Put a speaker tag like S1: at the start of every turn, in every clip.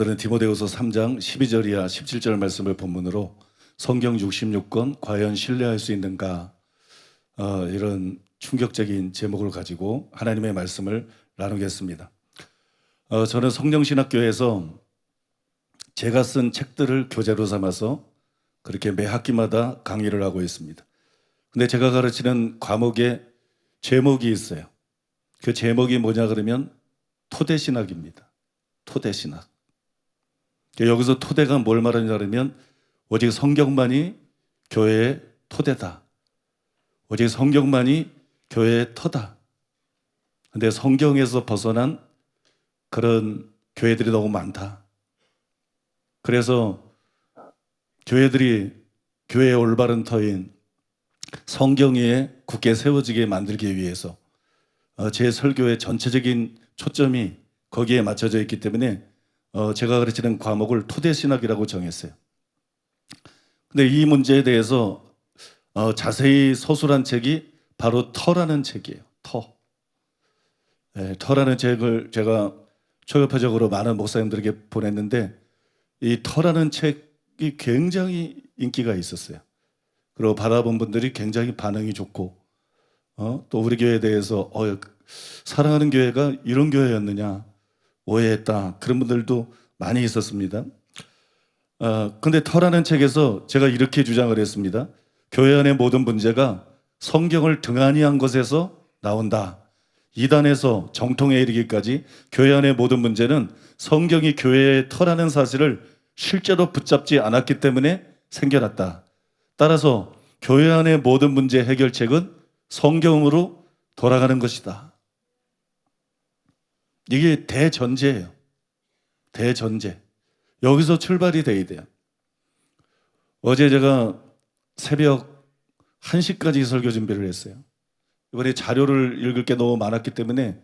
S1: 오늘은 디모데후서 3장 12절 이하 17절 말씀을 본문으로 성경 66권 과연 신뢰할 수 있는가, 이런 충격적인 제목을 가지고 하나님의 말씀을 나누겠습니다. 저는 성령신학교에서 제가 쓴 책들을 교재로 삼아서 그렇게 매 학기마다 강의를 하고 있습니다. 근데 제가 가르치는 과목에 제목이 있어요. 그 제목이 뭐냐 그러면 토대신학입니다. 토대신학. 여기서 토대가 뭘 말하냐 그러면 오직 성경만이 교회의 토대다. 오직 성경만이 교회의 터다. 근데 성경에서 벗어난 그런 교회들이 너무 많다. 그래서 교회들이 교회의 올바른 터인 성경 위에 굳게 세워지게 만들기 위해서 제 설교의 전체적인 초점이 거기에 맞춰져 있기 때문에 제가 가르치는 과목을 토대신학이라고 정했어요. 근데 이 문제에 대해서 자세히 서술한 책이 바로 터라는 책이에요. 터. 네, 터라는 책을 제가 초협회적으로 많은 목사님들에게 보냈는데 이 터라는 책이 굉장히 인기가 있었어요. 그리고 받아본 분들이 굉장히 반응이 좋고 또 우리 교회에 대해서 사랑하는 교회가 이런 교회였느냐 오해했다, 그런 분들도 많이 있었습니다. 근데 터라는 책에서 제가 이렇게 주장을 했습니다. 교회 안의 모든 문제가 성경을 등한히 한 것에서 나온다. 이단에서 정통에 이르기까지 교회 안의 모든 문제는 성경이 교회의 터라는 사실을 실제로 붙잡지 않았기 때문에 생겨났다. 따라서 교회 안의 모든 문제 해결책은 성경으로 돌아가는 것이다. 이게 대전제예요. 대전제. 여기서 출발이 돼야 돼요. 어제 제가 새벽 1시까지 설교 준비를 했어요. 이번에 자료를 읽을 게 너무 많았기 때문에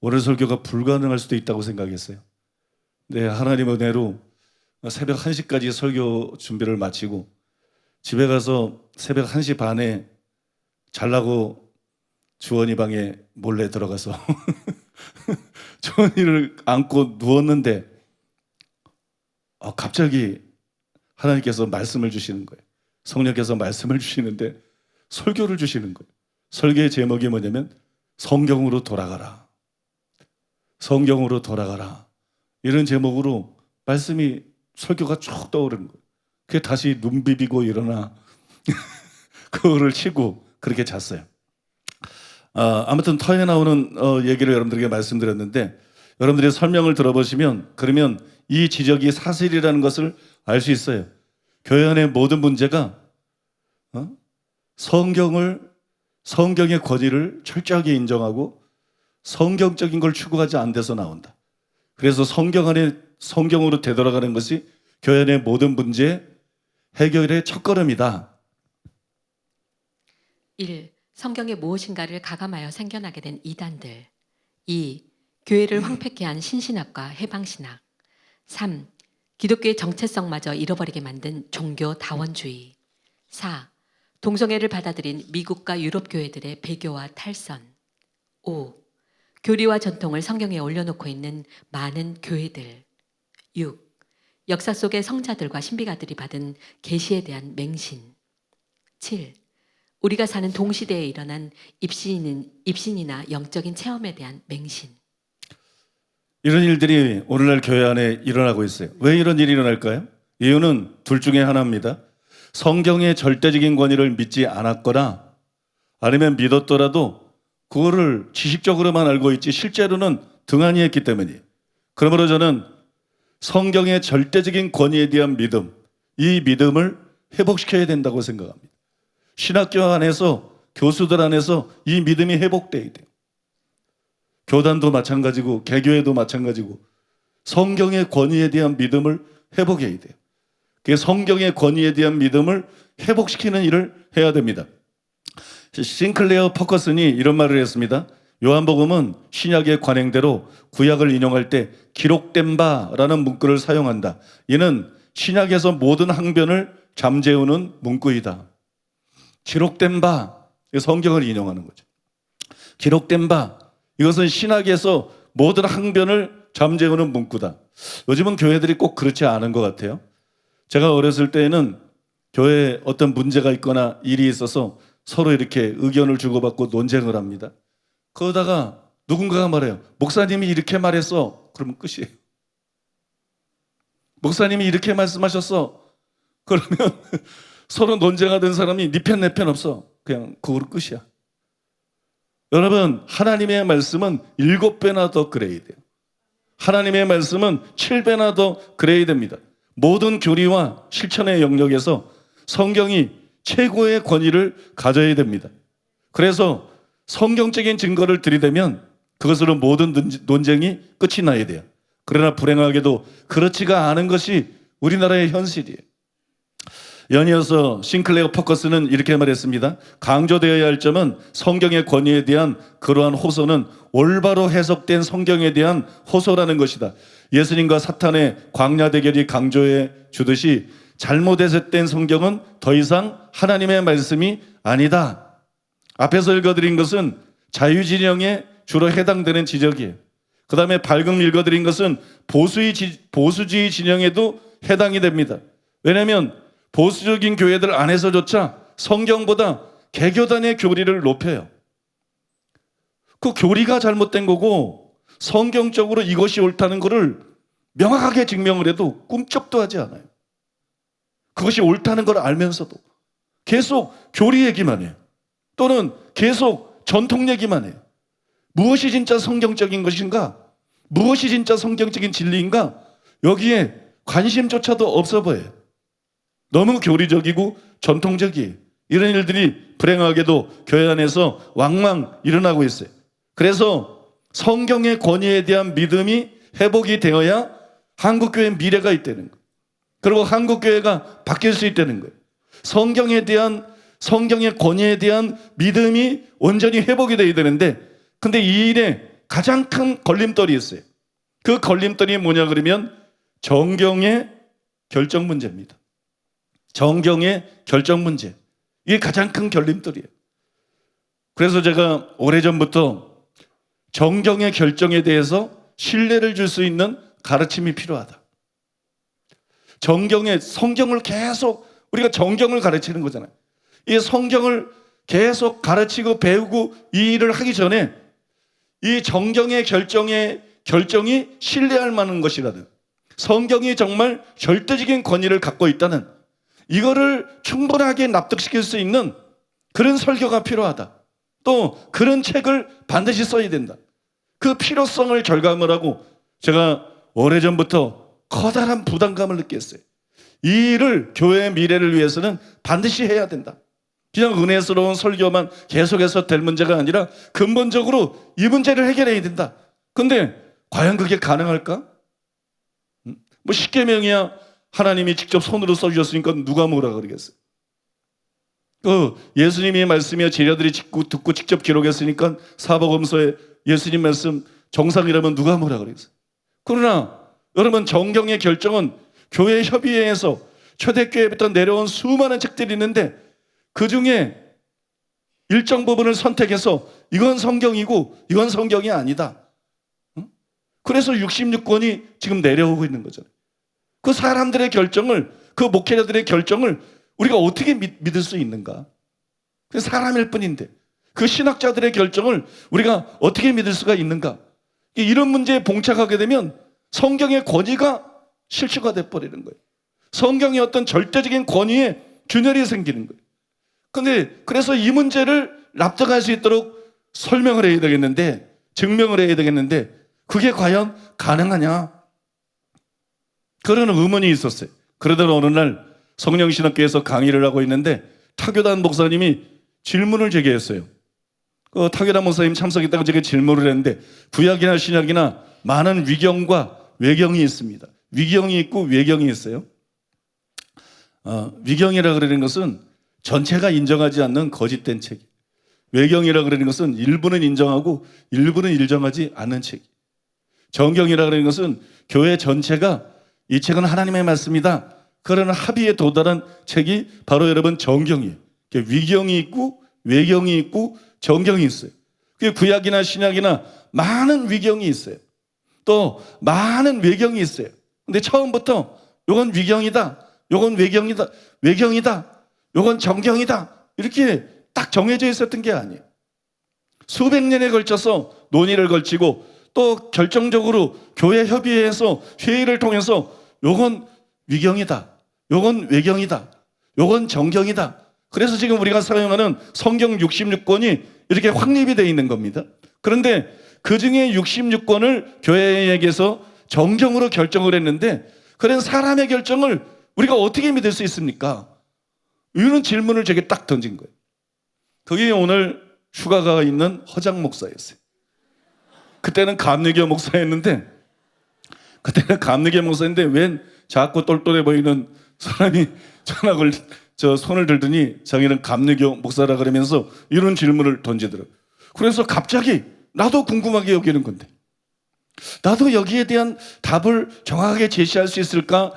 S1: 오늘 설교가 불가능할 수도 있다고 생각했어요. 네, 하나님의 은혜로 새벽 1시까지 설교 준비를 마치고 집에 가서 새벽 1시 반에 자려고 주원이 방에 몰래 들어가서 주원이를 안고 누웠는데 갑자기 하나님께서 말씀을 주시는 거예요. 성령께서 말씀을 주시는데 설교를 주시는 거예요. 설교의 제목이 뭐냐면 성경으로 돌아가라. 성경으로 돌아가라. 이런 제목으로 말씀이, 설교가 쭉 떠오르는 거예요. 그게 다시 눈 비비고 일어나 그거를 치고 그렇게 잤어요. 아무튼 터에 나오는 얘기를 여러분들에게 말씀드렸는데 여러분들이 설명을 들어보시면 그러면 이 지적이 사실이라는 것을 알 수 있어요. 교회 안의 모든 문제가 성경의 권위를 철저하게 인정하고 성경적인 걸 추구하지 않은 데서 나온다. 그래서 성경으로 되돌아가는 것이 교회 안의 모든 문제 해결의 첫걸음이다.
S2: 1. 성경의 무엇인가를 가감하여 생겨나게 된 이단들. 2. 교회를 황폐케 한 신신학과 해방신학. 3. 기독교의 정체성마저 잃어버리게 만든 종교 다원주의. 4. 동성애를 받아들인 미국과 유럽 교회들의 배교와 탈선. 5. 교리와 전통을 성경에 올려놓고 있는 많은 교회들. 6. 역사 속의 성자들과 신비가들이 받은 계시에 대한 맹신. 7. 우리가 사는 동시대에 일어난 입신이나 영적인 체험에 대한 맹신.
S1: 이런 일들이 오늘날 교회 안에 일어나고 있어요. 왜 이런 일이 일어날까요? 이유는 둘 중에 하나입니다. 성경의 절대적인 권위를 믿지 않았거나 아니면 믿었더라도 그거를 지식적으로만 알고 있지 실제로는 등한히 했기 때문이에요. 그러므로 저는 성경의 절대적인 권위에 대한 믿음, 이 믿음을 회복시켜야 된다고 생각합니다. 신학교 안에서, 교수들 안에서 이 믿음이 회복돼야 돼요. 교단도 마찬가지고 개교회도 마찬가지고 성경의 권위에 대한 믿음을 회복해야 돼요. 그 성경의 권위에 대한 믿음을 회복시키는 일을 해야 됩니다. 싱클레어 퍼커슨이 이런 말을 했습니다. 요한복음은 신약의 관행대로 구약을 인용할 때 기록된 바라는 문구를 사용한다. 이는 신약에서 모든 항변을 잠재우는 문구이다. 기록된 바, 성경을 인용하는 거죠. 기록된 바, 이것은 신학에서 모든 항변을 잠재우는 문구다. 요즘은 교회들이 꼭 그렇지 않은 것 같아요. 제가 어렸을 때에는 교회에 어떤 문제가 있거나 일이 있어서 서로 이렇게 의견을 주고받고 논쟁을 합니다. 그러다가 누군가가 말해요. 목사님이 이렇게 말했어. 그러면 끝이에요. 목사님이 이렇게 말씀하셨어. 그러면 서로 논쟁하던 사람이 네 편 내 편 없어. 그냥 그거로 끝이야. 여러분, 하나님의 말씀은 7배나 더 그레이드예요. 하나님의 말씀은 7배나 더 그레이드입니다. 모든 교리와 실천의 영역에서 성경이 최고의 권위를 가져야 됩니다. 그래서 성경적인 증거를 들이대면 그것으로 모든 논쟁이 끝이 나야 돼요. 그러나 불행하게도 그렇지가 않은 것이 우리나라의 현실이에요. 연이어서 싱클레어 포커스는 이렇게 말했습니다. 강조되어야 할 점은 성경의 권위에 대한 그러한 호소는 올바로 해석된 성경에 대한 호소라는 것이다. 예수님과 사탄의 광야 대결이 강조해 주듯이 잘못 해석된 성경은 더 이상 하나님의 말씀이 아니다. 앞에서 읽어드린 것은 자유진영에 주로 해당되는 지적이에요. 그 다음에 방금 읽어드린 것은 보수주의 진영에도 해당이 됩니다. 왜냐하면 보수적인 교회들 안에서조차 성경보다 개교단의 교리를 높여요. 그 교리가 잘못된 거고 성경적으로 이것이 옳다는 것을 명확하게 증명을 해도 꿈쩍도 하지 않아요. 그것이 옳다는 걸 알면서도 계속 교리 얘기만 해요. 또는 계속 전통 얘기만 해요. 무엇이 진짜 성경적인 것인가? 무엇이 진짜 성경적인 진리인가? 여기에 관심조차도 없어 보여요. 너무 교리적이고 전통적이에요. 이런 일들이 불행하게도 교회 안에서 왕왕 일어나고 있어요. 그래서 성경의 권위에 대한 믿음이 회복이 되어야 한국교회의 미래가 있다는 거예요. 그리고 한국교회가 바뀔 수 있다는 거예요. 성경의 권위에 대한 믿음이 온전히 회복이 되어야 되는데, 근데 이 일에 가장 큰 걸림돌이 있어요. 그 걸림돌이 뭐냐 그러면 정경의 결정 문제입니다. 정경의 결정 문제. 이게 가장 큰 결림돌이에요. 그래서 제가 오래전부터 정경의 결정에 대해서 신뢰를 줄 수 있는 가르침이 필요하다. 성경을 계속 우리가 정경을 가르치는 거잖아요. 이 성경을 계속 가르치고 배우고 이 일을 하기 전에 이 정경의 결정이 신뢰할 만한 것이라든 성경이 정말 절대적인 권위를 갖고 있다는 이거를 충분하게 납득시킬 수 있는 그런 설교가 필요하다. 또 그런 책을 반드시 써야 된다. 그 필요성을 절감을 하고 제가 오래전부터 커다란 부담감을 느꼈어요. 이 일을 교회의 미래를 위해서는 반드시 해야 된다. 그냥 은혜스러운 설교만 계속해서 될 문제가 아니라 근본적으로 이 문제를 해결해야 된다. 근데 과연 그게 가능할까? 뭐 십계명이야 하나님이 직접 손으로 써주셨으니까 누가 뭐라 그러겠어요? 예수님의 말씀이야 제자들이 듣고 직접 기록했으니까 사복음서에 예수님 말씀 정상이라면 누가 뭐라 그러겠어요? 그러나 여러분 정경의 결정은 교회 협의회에서 초대교회부터 내려온 수많은 책들이 있는데 그 중에 일정 부분을 선택해서 이건 성경이고 이건 성경이 아니다. 그래서 66권이 지금 내려오고 있는 거잖아요. 그 사람들의 결정을, 그 목회자들의 결정을 우리가 어떻게 믿을 수 있는가? 그 사람일 뿐인데 그 신학자들의 결정을 우리가 어떻게 믿을 수가 있는가? 이런 문제에 봉착하게 되면 성경의 권위가 실추가 돼버리는 거예요. 성경의 어떤 절대적인 권위에 균열이 생기는 거예요. 그래서 이 문제를 납득할 수 있도록 설명을 해야 되겠는데, 증명을 해야 되겠는데 그게 과연 가능하냐? 그런 의문이 있었어요. 그러던 어느 날 성령신학교에서 강의를 하고 있는데 타교단 목사님이 질문을 제기했어요. 그 타교단 목사님 참석했다고 제가 질문을 했는데 구약이나 신약이나 많은 위경과 외경이 있습니다. 위경이 있고 외경이 있어요. 위경이라 그러는 것은 전체가 인정하지 않는 거짓된 책. 외경이라 그러는 것은 일부는 인정하고 일부는 인정하지 않는 책. 정경이라 그러는 것은 교회 전체가 이 책은 하나님의 말씀이다. 그런 합의에 도달한 책이 바로 여러분 정경이에요. 위경이 있고 외경이 있고 정경이 있어요. 구약이나 신약이나 많은 위경이 있어요. 또 많은 외경이 있어요. 근데 처음부터 요건 위경이다, 요건 외경이다, 요건 정경이다 이렇게 딱 정해져 있었던 게 아니에요. 수백 년에 걸쳐서 논의를 걸치고 또 결정적으로 교회 협의회에서 회의를 통해서 요건 위경이다, 요건 외경이다, 요건 정경이다. 그래서 지금 우리가 사용하는 성경 66권이 이렇게 확립이 되어 있는 겁니다. 그런데 그 중에 66권을 교회에게서 정경으로 결정을 했는데 그런 사람의 결정을 우리가 어떻게 믿을 수 있습니까? 이런 질문을 제게 딱 던진 거예요. 그게 오늘 휴가가 있는 허장 목사였어요. 그때는 감리교 목사였는데 웬 작고 똘똘해 보이는 사람이 전학을 손을 들더니 자기는 감리교 목사라 그러면서 이런 질문을 던지더라고요. 그래서 갑자기 나도 궁금하게 여기는 건데 나도 여기에 대한 답을 정확하게 제시할 수 있을까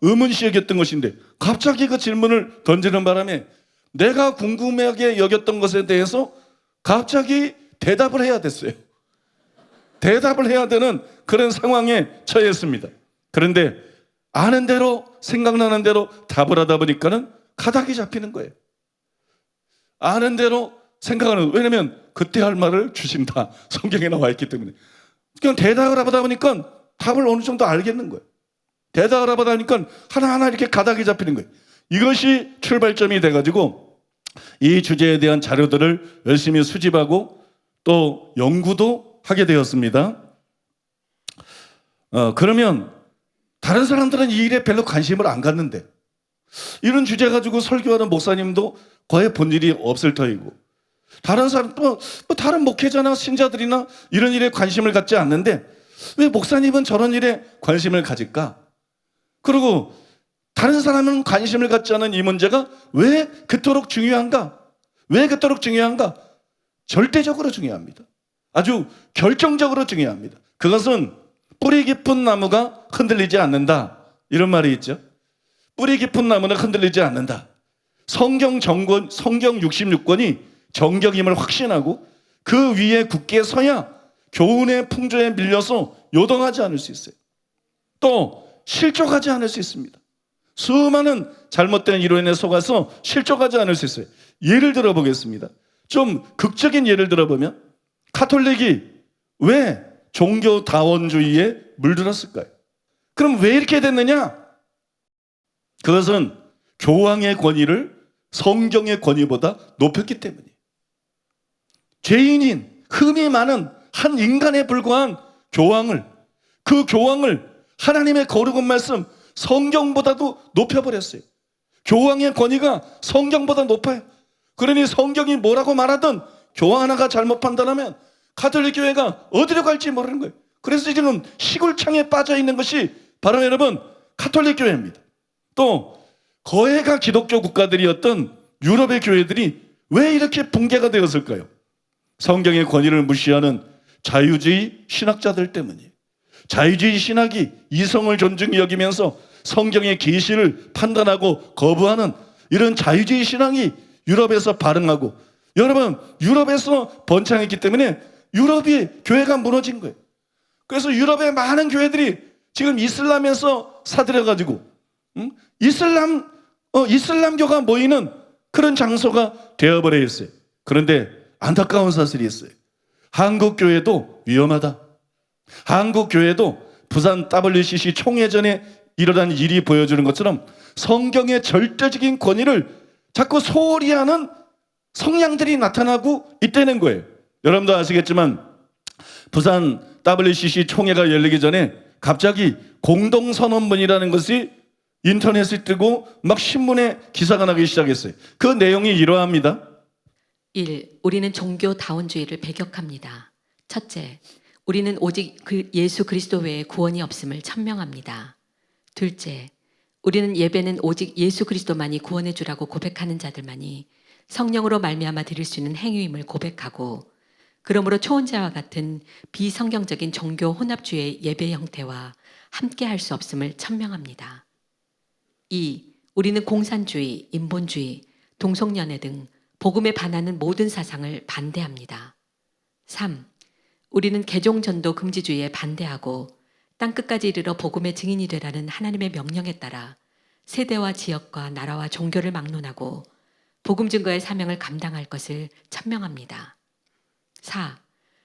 S1: 의문시 여겼던 것인데 갑자기 그 질문을 던지는 바람에 내가 궁금하게 여겼던 것에 대해서 갑자기 대답을 해야 됐어요. 대답을 해야 되는 그런 상황에 처했습니다. 그런데 아는 대로 생각나는 대로 답을 하다 보니까는 가닥이 잡히는 거예요. 아는 대로 생각하는, 왜냐면 그때 할 말을 주신다 성경에 나와 있기 때문에. 그냥 대답을 하다 보니까 답을 어느 정도 알겠는 거예요. 대답을 하다 보니까 하나하나 이렇게 가닥이 잡히는 거예요. 이것이 출발점이 돼가지고 이 주제에 대한 자료들을 열심히 수집하고 또 연구도 하게 되었습니다. 그러면 다른 사람들은 이 일에 별로 관심을 안 갖는데 이런 주제 가지고 설교하는 목사님도 거의 본 일이 없을 터이고 다른 사람 또 다른 목회자나 신자들이나 이런 일에 관심을 갖지 않는데 왜 목사님은 저런 일에 관심을 가질까? 그리고 다른 사람은 관심을 갖지 않은 이 문제가 왜 그토록 중요한가? 왜 그토록 중요한가? 절대적으로 중요합니다. 아주 결정적으로 중요합니다. 그것은 뿌리 깊은 나무가 흔들리지 않는다 이런 말이 있죠. 뿌리 깊은 나무는 흔들리지 않는다. 성경 66권이 정경임을 확신하고 그 위에 굳게 서야 교훈의 풍조에 밀려서 요동하지 않을 수 있어요. 또 실족하지 않을 수 있습니다. 수많은 잘못된 이론에 속아서 실족하지 않을 수 있어요. 예를 들어보겠습니다. 좀 극적인 예를 들어보면 가톨릭이 왜 종교 다원주의에 물들었을까요? 그럼 왜 이렇게 됐느냐? 그것은 교황의 권위를 성경의 권위보다 높였기 때문이에요. 죄인인 흠이 많은 한 인간에 불과한 그 교황을 하나님의 거룩한 말씀 성경보다도 높여버렸어요. 교황의 권위가 성경보다 높아요. 그러니 성경이 뭐라고 말하든 교황 하나가 잘못 판단하면 가톨릭 교회가 어디로 갈지 모르는 거예요. 그래서 지금 시골창에 빠져 있는 것이 바로 여러분 가톨릭 교회입니다. 또 거해가 기독교 국가들이었던 유럽의 교회들이 왜 이렇게 붕괴가 되었을까요? 성경의 권위를 무시하는 자유주의 신학자들 때문이에요. 자유주의 신학이 이성을 존중히 여기면서 성경의 계시를 판단하고 거부하는 이런 자유주의 신앙이 유럽에서 발흥하고 여러분 유럽에서 번창했기 때문에 유럽이 교회가 무너진 거예요. 그래서 유럽의 많은 교회들이 지금 이슬람에서 사들여가지고 이슬람교가 모이는 그런 장소가 되어버려 있어요. 그런데 안타까운 사실이 있어요. 한국 교회도 위험하다. 한국 교회도 부산 WCC 총회전에 일어난 일이 보여주는 것처럼 성경의 절대적인 권위를 자꾸 소홀히 하는 성향들이 나타나고 있다는 거예요. 여러분도 아시겠지만 부산 WCC 총회가 열리기 전에 갑자기 공동선언문이라는 것이 인터넷에 뜨고 막 신문에 기사가 나기 시작했어요. 그 내용이 이러합니다.
S2: 1. 우리는 종교 다원주의를 배격합니다. 첫째, 우리는 오직 예수 그리스도 외에 구원이 없음을 천명합니다. 둘째, 우리는 예배는 오직 예수 그리스도만이 구원해 주라고 고백하는 자들만이 성령으로 말미암아 드릴 수 있는 행위임을 고백하고 그러므로 초혼자와 같은 비성경적인 종교 혼합주의 예배 형태와 함께 할 수 없음을 천명합니다. 2. 우리는 공산주의, 인본주의, 동성연애 등 복음에 반하는 모든 사상을 반대합니다. 3. 우리는 개종전도 금지주의에 반대하고 땅끝까지 이르러 복음의 증인이 되라는 하나님의 명령에 따라 세대와 지역과 나라와 종교를 막론하고 복음 증거의 사명을 감당할 것을 천명합니다. 4.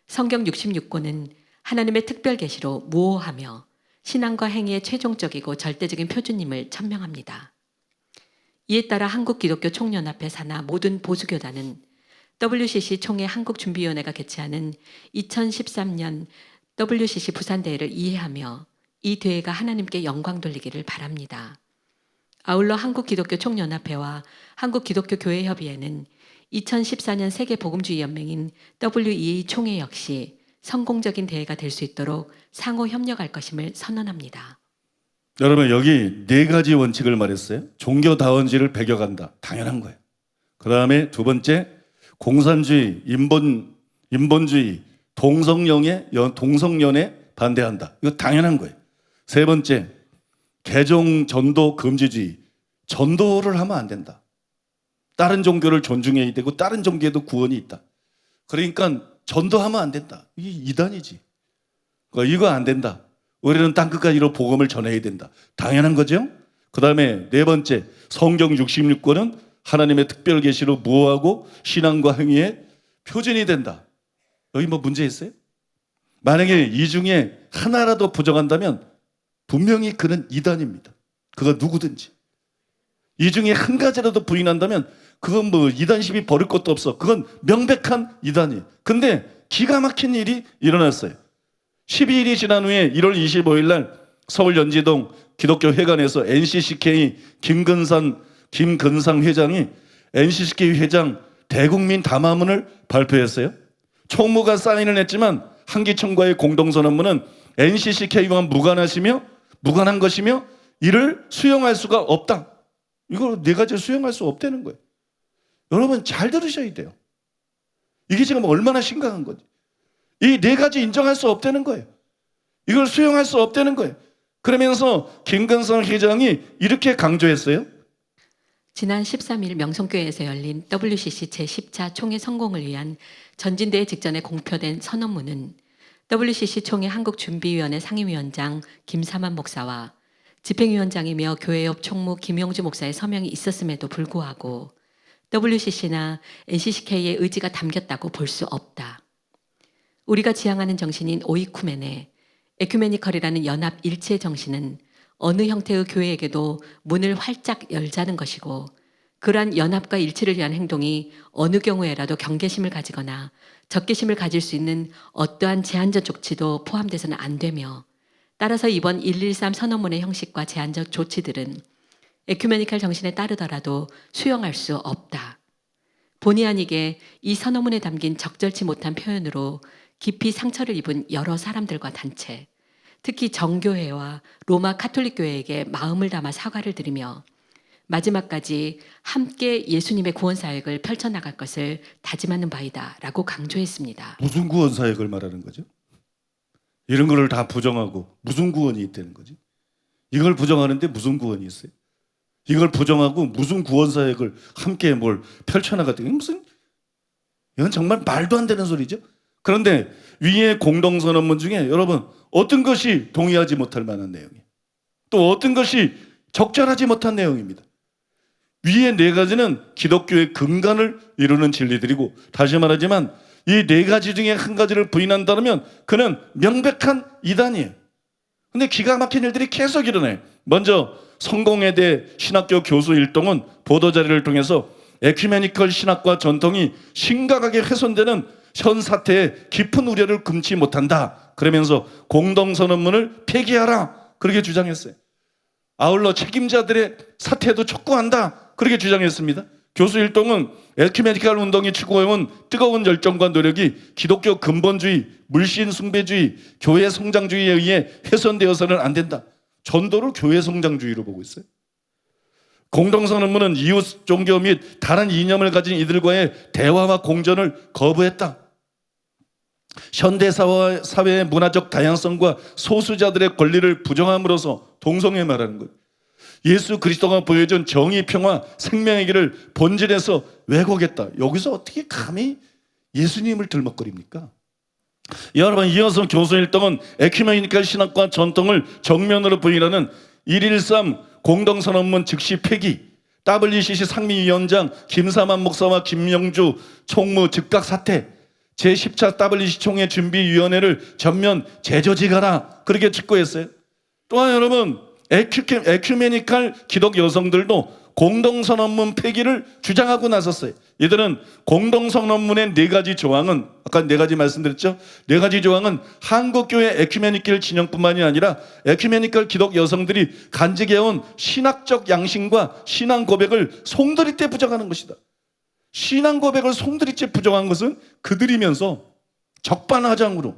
S2: 성경 66권은 하나님의 특별 계시로 무오하며 신앙과 행위의 최종적이고 절대적인 표준임을 천명합니다. 이에 따라 한국기독교 총연합회 산하 모든 보수교단은 WCC 총회 한국준비위원회가 개최하는 2013년 WCC 부산대회를 이해하며 이 대회가 하나님께 영광 돌리기를 바랍니다. 아울러 한국기독교 총연합회와 한국기독교교회협의회는 2014년 세계복음주의연맹인 WEA 총회 역시 성공적인 대회가 될 수 있도록 상호 협력할 것임을 선언합니다.
S1: 여러분, 여기 네 가지 원칙을 말했어요. 종교다원주의를 배격한다. 당연한 거예요. 그 다음에 두 번째, 공산주의, 인본주의, 동성연애 반대한다. 이거 당연한 거예요. 세 번째, 개종 전도 금지주의. 전도를 하면 안 된다. 다른 종교를 존중해야 되고 다른 종교에도 구원이 있다. 그러니까 전도하면 안 된다. 이게 이단이지. 그러니까 이거 안 된다. 우리는 땅끝까지로 복음을 전해야 된다. 당연한 거죠. 그 다음에 네 번째, 성경 66권은 하나님의 특별 계시로 무오하고 신앙과 행위의 표준이 된다. 여기 뭐 문제 있어요? 만약에 이 중에 하나라도 부정한다면 분명히 그는 이단입니다. 그거 누구든지. 이 중에 한 가지라도 부인한다면 그건 뭐 이단 시비 버릴 것도 없어. 그건 명백한 이단이에요. 근데 기가 막힌 일이 일어났어요. 12일이 지난 후에 1월 25일 날 서울 연지동 기독교 회관에서 NCCK 김근상 회장이 NCCK 회장 대국민 담화문을 발표했어요. 총무가 사인을 했지만 한기총과의 공동선언문은 NCCK와 무관한 것이며 이를 수용할 수가 없다. 이걸 네 가지 수용할 수 없다는 거예요. 여러분 잘 들으셔야 돼요. 이게 지금 얼마나 심각한 건지. 이 네 가지 인정할 수 없다는 거예요. 이걸 수용할 수 없다는 거예요. 그러면서 김근성 회장이 이렇게 강조했어요.
S2: 지난 13일 명성교회에서 열린 WCC 제10차 총회 성공을 위한 전진대회 직전에 공표된 선언문은 WCC 총회 한국준비위원회 상임위원장 김사만 목사와 집행위원장이며 교회협 총무 김용주 목사의 서명이 있었음에도 불구하고 WCC나 NCCK의 의지가 담겼다고 볼 수 없다. 우리가 지향하는 정신인 오이쿠멘의 에큐메니컬이라는 연합 일치의 정신은 어느 형태의 교회에게도 문을 활짝 열자는 것이고 그러한 연합과 일치를 위한 행동이 어느 경우에라도 경계심을 가지거나 적개심을 가질 수 있는 어떠한 제한적 조치도 포함돼서는 안 되며 따라서 이번 113 선언문의 형식과 제한적 조치들은 에큐메니컬 정신에 따르더라도 수용할 수 없다. 본의 아니게 이 선언문에 담긴 적절치 못한 표현으로 깊이 상처를 입은 여러 사람들과 단체, 특히 정교회와 로마 카톨릭 교회에게 마음을 담아 사과를 드리며 마지막까지 함께 예수님의 구원 사역을 펼쳐나갈 것을 다짐하는 바이다 라고 강조했습니다.
S1: 무슨 구원 사역을 말하는 거죠? 이런 거를 다 부정하고 무슨 구원이 있다는 거지? 이걸 부정하는데 무슨 구원이 있어요? 이걸 부정하고 무슨 구원 사역을 함께 뭘 펼쳐나갔다. 이건 정말 말도 안 되는 소리죠. 그런데 위에 공동선언문 중에 여러분 어떤 것이 동의하지 못할 만한 내용이에요. 또 어떤 것이 적절하지 못한 내용입니다. 위에 네 가지는 기독교의 근간을 이루는 진리들이고 다시 말하지만 이 네 가지 중에 한 가지를 부인한다면 그는 명백한 이단이에요. 근데 기가 막힌 일들이 계속 일어나요. 먼저 성공회대 신학교 교수 일동은 보도자료를 통해서 에큐메니컬 신학과 전통이 심각하게 훼손되는 현 사태에 깊은 우려를 금치 못한다. 그러면서 공동선언문을 폐기하라. 그렇게 주장했어요. 아울러 책임자들의 사퇴도 촉구한다. 그렇게 주장했습니다. 교수 일동은 에큐메니컬 운동이 추구해온 뜨거운 열정과 노력이 기독교 근본주의, 물신 숭배주의, 교회 성장주의에 의해 훼손되어서는 안 된다. 전도를 교회 성장주의로 보고 있어요. 공동선언문은 이웃 종교 및 다른 이념을 가진 이들과의 대화와 공존을 거부했다. 현대사회의 문화적 다양성과 소수자들의 권리를 부정함으로써 동성애 말하는 것. 예수 그리스도가 보여준 정의, 평화, 생명의 길을 본질에서 왜곡했다. 여기서 어떻게 감히 예수님을 들먹거립니까? 여러분, 이어서 교수 일동은 에큐메니컬 신학과 전통을 정면으로 부인하는 113 공동선언문 즉시 폐기, WCC 상미위원장 김사만 목사와 김영주 총무 즉각 사퇴, 제10차 WCC 총회 준비위원회를 전면 재조직하라, 그렇게 촉구했어요. 또한 여러분, 에큐메니컬 기독 여성들도 공동선언문 폐기를 주장하고 나섰어요. 이들은 공동선언문의 4가지 조항은, 아까 4가지 말씀드렸죠? 4가지 조항은 한국교회 에큐메니컬 진영뿐만이 아니라 에큐메니컬 기독 여성들이 간직해온 신학적 양심과 신앙 고백을 송두리째 부정하는 것이다. 신앙 고백을 송두리째 부정한 것은 그들이면서 적반하장으로,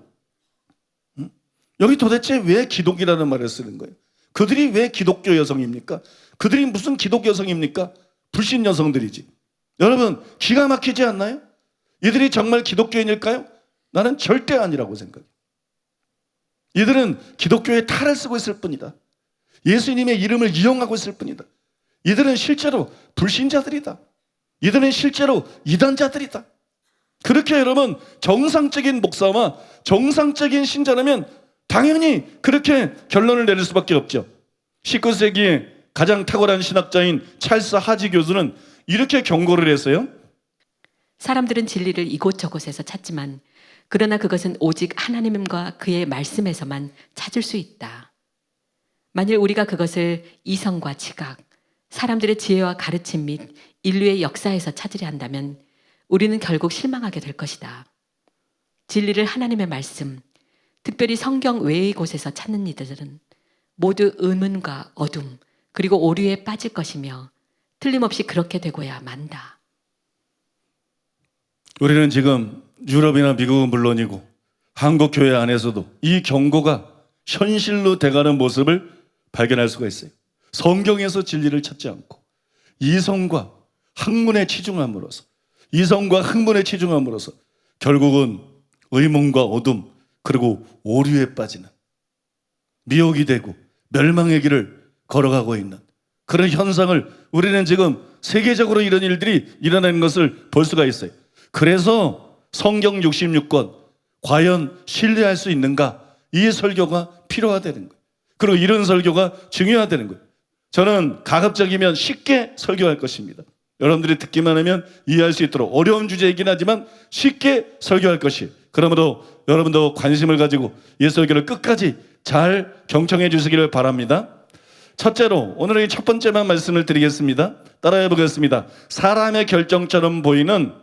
S1: 여기 도대체 왜 기독이라는 말을 쓰는 거예요? 그들이 왜 기독교 여성입니까? 그들이 무슨 기독 여성입니까? 불신 여성들이지. 여러분, 기가 막히지 않나요? 이들이 정말 기독교인일까요? 나는 절대 아니라고 생각해요. 이들은 기독교의 탈을 쓰고 있을 뿐이다. 예수님의 이름을 이용하고 있을 뿐이다. 이들은 실제로 불신자들이다. 이들은 실제로 이단자들이다. 그렇게 여러분, 정상적인 목사와 정상적인 신자라면 당연히 그렇게 결론을 내릴 수밖에 없죠. 19세기에 가장 탁월한 신학자인 찰스 하지 교수는 이렇게 경고를 했어요.
S2: 사람들은 진리를 이곳저곳에서 찾지만 그러나 그것은 오직 하나님과 그의 말씀에서만 찾을 수 있다. 만일 우리가 그것을 이성과 지각, 사람들의 지혜와 가르침 및 인류의 역사에서 찾으려 한다면 우리는 결국 실망하게 될 것이다. 진리를 하나님의 말씀, 특별히 성경 외의 곳에서 찾는 이들은 모두 의문과 어둠 그리고 오류에 빠질 것이며 틀림없이 그렇게 되고야 만다.
S1: 우리는 지금 유럽이나 미국은 물론이고 한국 교회 안에서도 이 경고가 현실로 돼가는 모습을 발견할 수가 있어요. 성경에서 진리를 찾지 않고 이성과 학문에 치중함으로써, 이성과 학문에 치중함으로써 결국은 의문과 어둠 그리고 오류에 빠지는, 미혹이 되고 멸망의 길을 걸어가고 있는 그런 현상을 우리는 지금 세계적으로 이런 일들이 일어나는 것을 볼 수가 있어요. 그래서 성경 66권 과연 신뢰할 수 있는가, 이 설교가 필요하다는 거예요. 그리고 이런 설교가 중요하다는 거예요. 저는 가급적이면 쉽게 설교할 것입니다. 여러분들이 듣기만 하면 이해할 수 있도록 어려운 주제이긴 하지만 쉽게 설교할 것이, 그러므로 여러분도 관심을 가지고 이 설교를 끝까지 잘 경청해 주시기를 바랍니다. 첫째로 오늘의 첫 번째만 말씀을 드리겠습니다. 따라해 보겠습니다. 사람의 결정처럼 보이는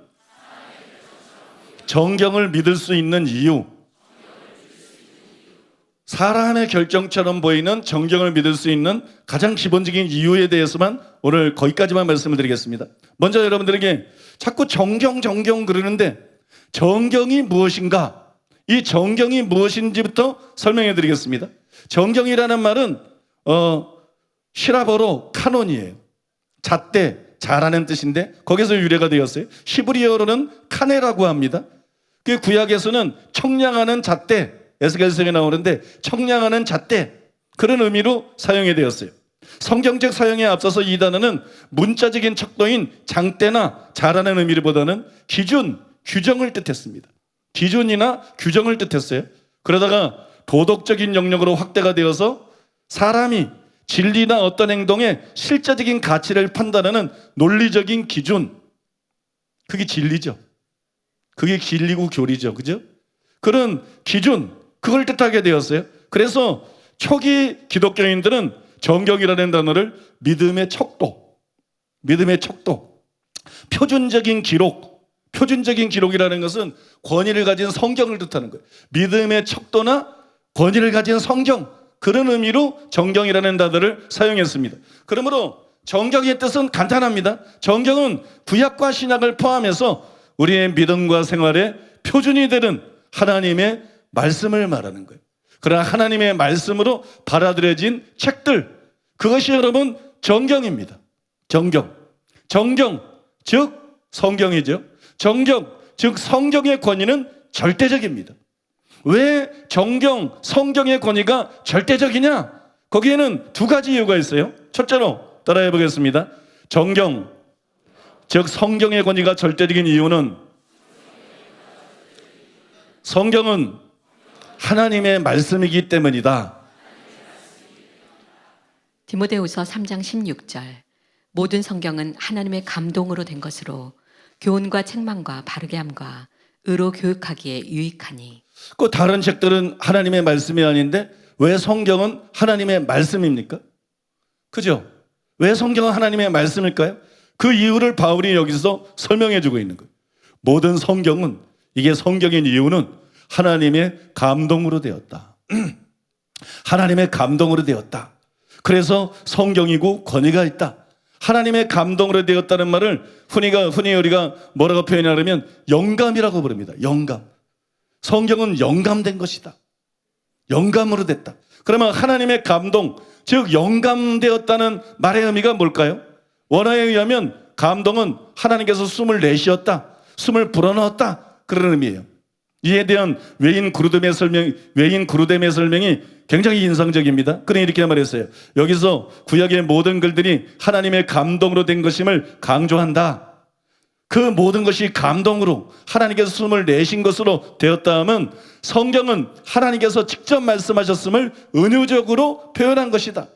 S1: 정경을 믿을 수 있는 이유. 사람의 결정처럼 보이는 정경을 믿을 수 있는 가장 기본적인 이유에 대해서만 오늘 거기까지만 말씀을 드리겠습니다. 먼저 여러분들에게 자꾸 정경 그러는데 정경이 무엇인가? 이 정경이 무엇인지부터 설명해 드리겠습니다. 정경이라는 말은 히라버로 카논이에요. 잣대, 잘하는 뜻인데 거기서 유래가 되었어요. 히브리어로는 카네라고 합니다. 그 구약에서는 청량하는 잣대, 에스겔서에 나오는데 청량하는 잣대, 그런 의미로 사용이 되었어요. 성경적 사용에 앞서서 이 단어는 문자적인 척도인 장대나 잘하는 의미보다는 기준, 규정을 뜻했습니다. 기준이나 규정을 뜻했어요. 그러다가 도덕적인 영역으로 확대가 되어서 사람이 진리나 어떤 행동의 실제적인 가치를 판단하는 논리적인 기준, 그게 진리죠. 그게 진리고 교리죠. 그죠? 그런 기준, 그걸 뜻하게 되었어요. 그래서 초기 기독교인들은 정경이라는 단어를 믿음의 척도, 표준적인 기록이라는 것은 권위를 가진 성경을 뜻하는 거예요. 믿음의 척도나 권위를 가진 성경, 그런 의미로 정경이라는 단어를 사용했습니다. 그러므로 정경의 뜻은 간단합니다. 정경은 구약과 신약을 포함해서 우리의 믿음과 생활의 표준이 되는 하나님의 말씀을 말하는 거예요. 그러나 하나님의 말씀으로 받아들여진 책들, 그것이 여러분 정경입니다. 정경, 즉 성경이죠. 정경, 즉 성경의 권위는 절대적입니다. 왜 정경, 성경의 권위가 절대적이냐? 거기에는 두 가지 이유가 있어요. 첫째로 따라해 보겠습니다. 정경, 즉 성경의 권위가 절대적인 이유는 성경은 하나님의 말씀이기 때문이다.
S2: 디모데후서 3장 16절. 모든 성경은 하나님의 감동으로 된 것으로 교훈과 책망과 바르게 함과 의로 교육하기에 유익하니.
S1: 그 다른 책들은 하나님의 말씀이 아닌데 왜 성경은 하나님의 말씀입니까? 그죠? 왜 성경은 하나님의 말씀일까요? 그 이유를 바울이 여기서 설명해 주고 있는 거예요. 모든 성경은, 이게 성경인 이유는 하나님의 감동으로 되었다. 하나님의 감동으로 되었다. 그래서 성경이고 권위가 있다. 하나님의 감동으로 되었다는 말을 흔히 우리가 뭐라고 표현하냐면 영감이라고 부릅니다. 영감. 성경은 영감된 것이다. 영감으로 됐다. 그러면 하나님의 감동, 즉 영감되었다는 말의 의미가 뭘까요? 원어에 의하면 감동은 하나님께서 숨을 내쉬었다, 숨을 불어넣었다, 그런 의미예요. 이에 대한 외인 그루뎀의 설명이 굉장히 인상적입니다. 그는 이렇게 말했어요. 여기서 구약의 모든 글들이 하나님의 감동으로 된 것임을 강조한다. 그 모든 것이 감동으로 하나님께서 숨을 내신 것으로 되었다 하면 성경은 하나님께서 직접 말씀하셨음을 은유적으로 표현한 것이다.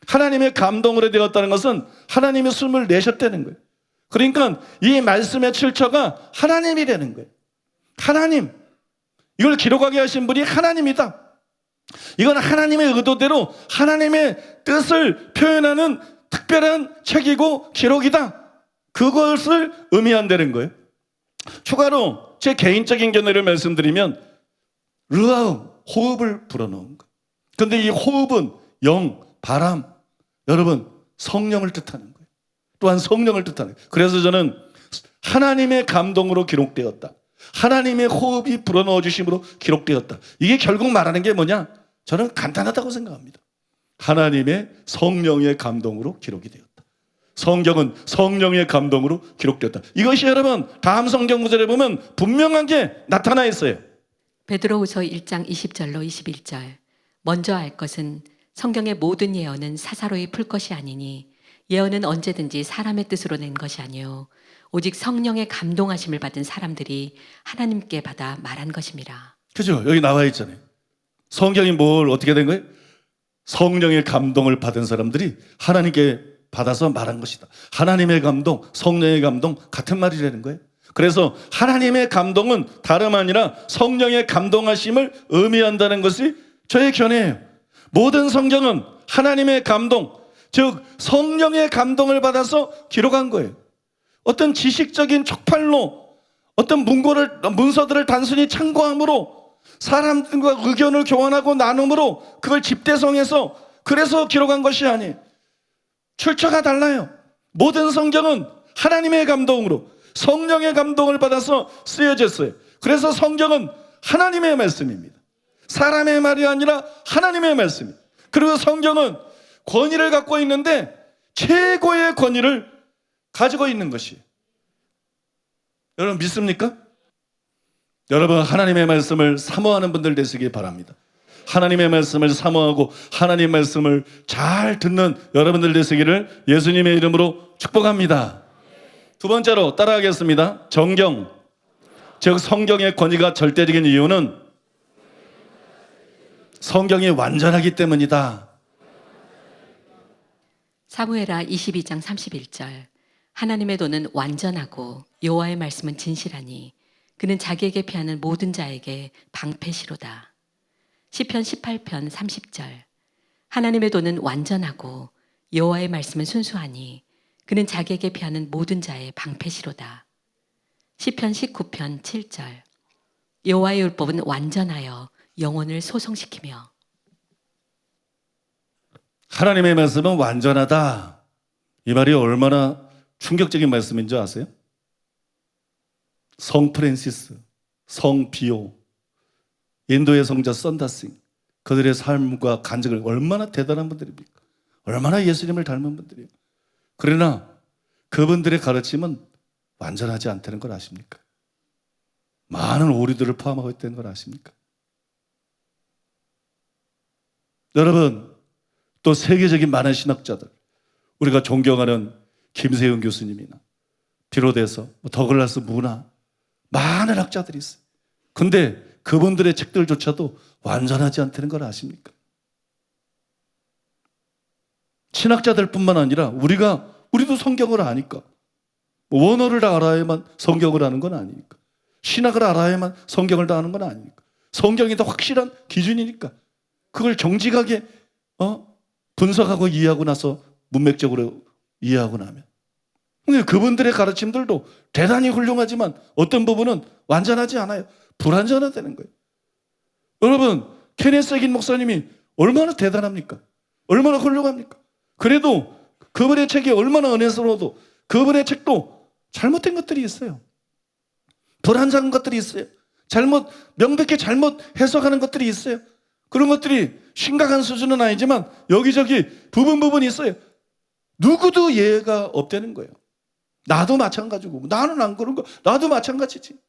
S1: 하나님의 감동으로 되었다는 것은 하나님이 숨을 내셨다는 거예요. 그러니까 이 말씀의 출처가 하나님이라는 거예요. 하나님. 이걸 기록하게 하신 분이 하나님이다. 이건 하나님의 의도대로 하나님의 뜻을 표현하는 특별한 책이고 기록이다. 그것을 의미한다는 거예요. 추가로 제 개인적인 견해를 말씀드리면 르아움, 호흡을 불어넣은 거예요. 그런데 이 호흡은 영, 바람, 여러분 성령을 뜻하는 거예요. 또한 성령을 뜻하는 거예요. 그래서 저는 하나님의 감동으로 기록되었다. 하나님의 호흡이 불어넣어 주심으로 기록되었다. 이게 결국 말하는 게 뭐냐? 저는 간단하다고 생각합니다. 하나님의 성령의 감동으로 기록이 되었다. 성경은 성령의 감동으로 기록되었다. 이것이 여러분 다음 성경 구절에 보면 분명하게 나타나 있어요.
S2: 베드로후서 1장 20절로 21절. 먼저 알 것은 성경의 모든 예언은 사사로이 풀 것이 아니니 예언은 언제든지 사람의 뜻으로 낸 것이 아니요 오직 성령의 감동하심을 받은 사람들이 하나님께 받아 말한 것입니다.
S1: 그죠? 여기 나와 있잖아요. 성경이 뭘 어떻게 된 거예요? 성령의 감동을 받은 사람들이 하나님께 받아서 말한 것이다. 하나님의 감동, 성령의 감동 같은 말이라는 거예요. 그래서 하나님의 감동은 다름 아니라 성령의 감동하심을 의미한다는 것이 저의 견해예요. 모든 성경은 하나님의 감동, 즉 성령의 감동을 받아서 기록한 거예요. 어떤 지식적인 촉팔로 어떤 문서들을 단순히 참고함으로 사람들과 의견을 교환하고 나눔으로 그걸 집대성해서 그래서 기록한 것이 아니에요. 출처가 달라요. 모든 성경은 하나님의 감동으로 성령의 감동을 받아서 쓰여졌어요. 그래서 성경은 하나님의 말씀입니다. 사람의 말이 아니라 하나님의 말씀입니다. 그리고 성경은 권위를 갖고 있는데 최고의 권위를 가지고 있는 것이에요. 여러분 믿습니까? 여러분 하나님의 말씀을 사모하는 분들 되시기 바랍니다. 하나님의 말씀을 사모하고 하나님의 말씀을 잘 듣는 여러분들 되시기를 예수님의 이름으로 축복합니다. 두 번째로 따라하겠습니다. 정경, 즉 성경의 권위가 절대적인 이유는 성경이 완전하기 때문이다.
S2: 사무엘하 22장 31절. 하나님의 도는 완전하고 여호와의 말씀은 진실하니 그는 자기에게 피하는 모든 자에게 방패시로다. 시편 18편 30절. 하나님의 도는 완전하고 여호와의 말씀은 순수하니 그는 자기에게 피하는 모든 자의 방패시로다. 시편 19편 7절. 여호와의 율법은 완전하여 영혼을 소성시키며.
S1: 하나님의 말씀은 완전하다. 이 말이 얼마나 충격적인 말씀인 줄 아세요? 성 프랜시스, 성 비오, 인도의 성자 썬다싱, 그들의 삶과 간증을 얼마나 대단한 분들입니까? 얼마나 예수님을 닮은 분들이에요. 그러나 그분들의 가르침은 완전하지 않다는 걸 아십니까? 많은 오류들을 포함하고 있다는 걸 아십니까? 여러분, 또 세계적인 많은 신학자들, 우리가 존경하는 김세윤 교수님이나 비롯해서 더글라스 무나 많은 학자들이 있어요. 근데 그분들의 책들조차도 완전하지 않다는 걸 아십니까? 신학자들뿐만 아니라 우리도 성경을 아니까 원어를 다 알아야만 성경을 아는 건 아니니까 신학을 알아야만 성경을 다 아는 건 아니니까 성경이 더 확실한 기준이니까 그걸 정직하게 분석하고 이해하고 나서 문맥적으로 이해하고 나면 근데 그분들의 가르침들도 대단히 훌륭하지만 어떤 부분은 완전하지 않아요. 불완전하다는 거예요. 여러분 케네스 해긴 목사님이 얼마나 대단합니까? 얼마나 훌륭합니까? 그래도 그분의 책이 얼마나 은혜스러워도 그분의 책도 잘못된 것들이 있어요. 불완전한 것들이 있어요. 명백히 잘못 해석하는 것들이 있어요. 그런 것들이 심각한 수준은 아니지만 여기저기 부분이 있어요. 누구도 예외가 없다는 거예요. 나도 마찬가지고 나는 안 그런 거 나도 마찬가지지.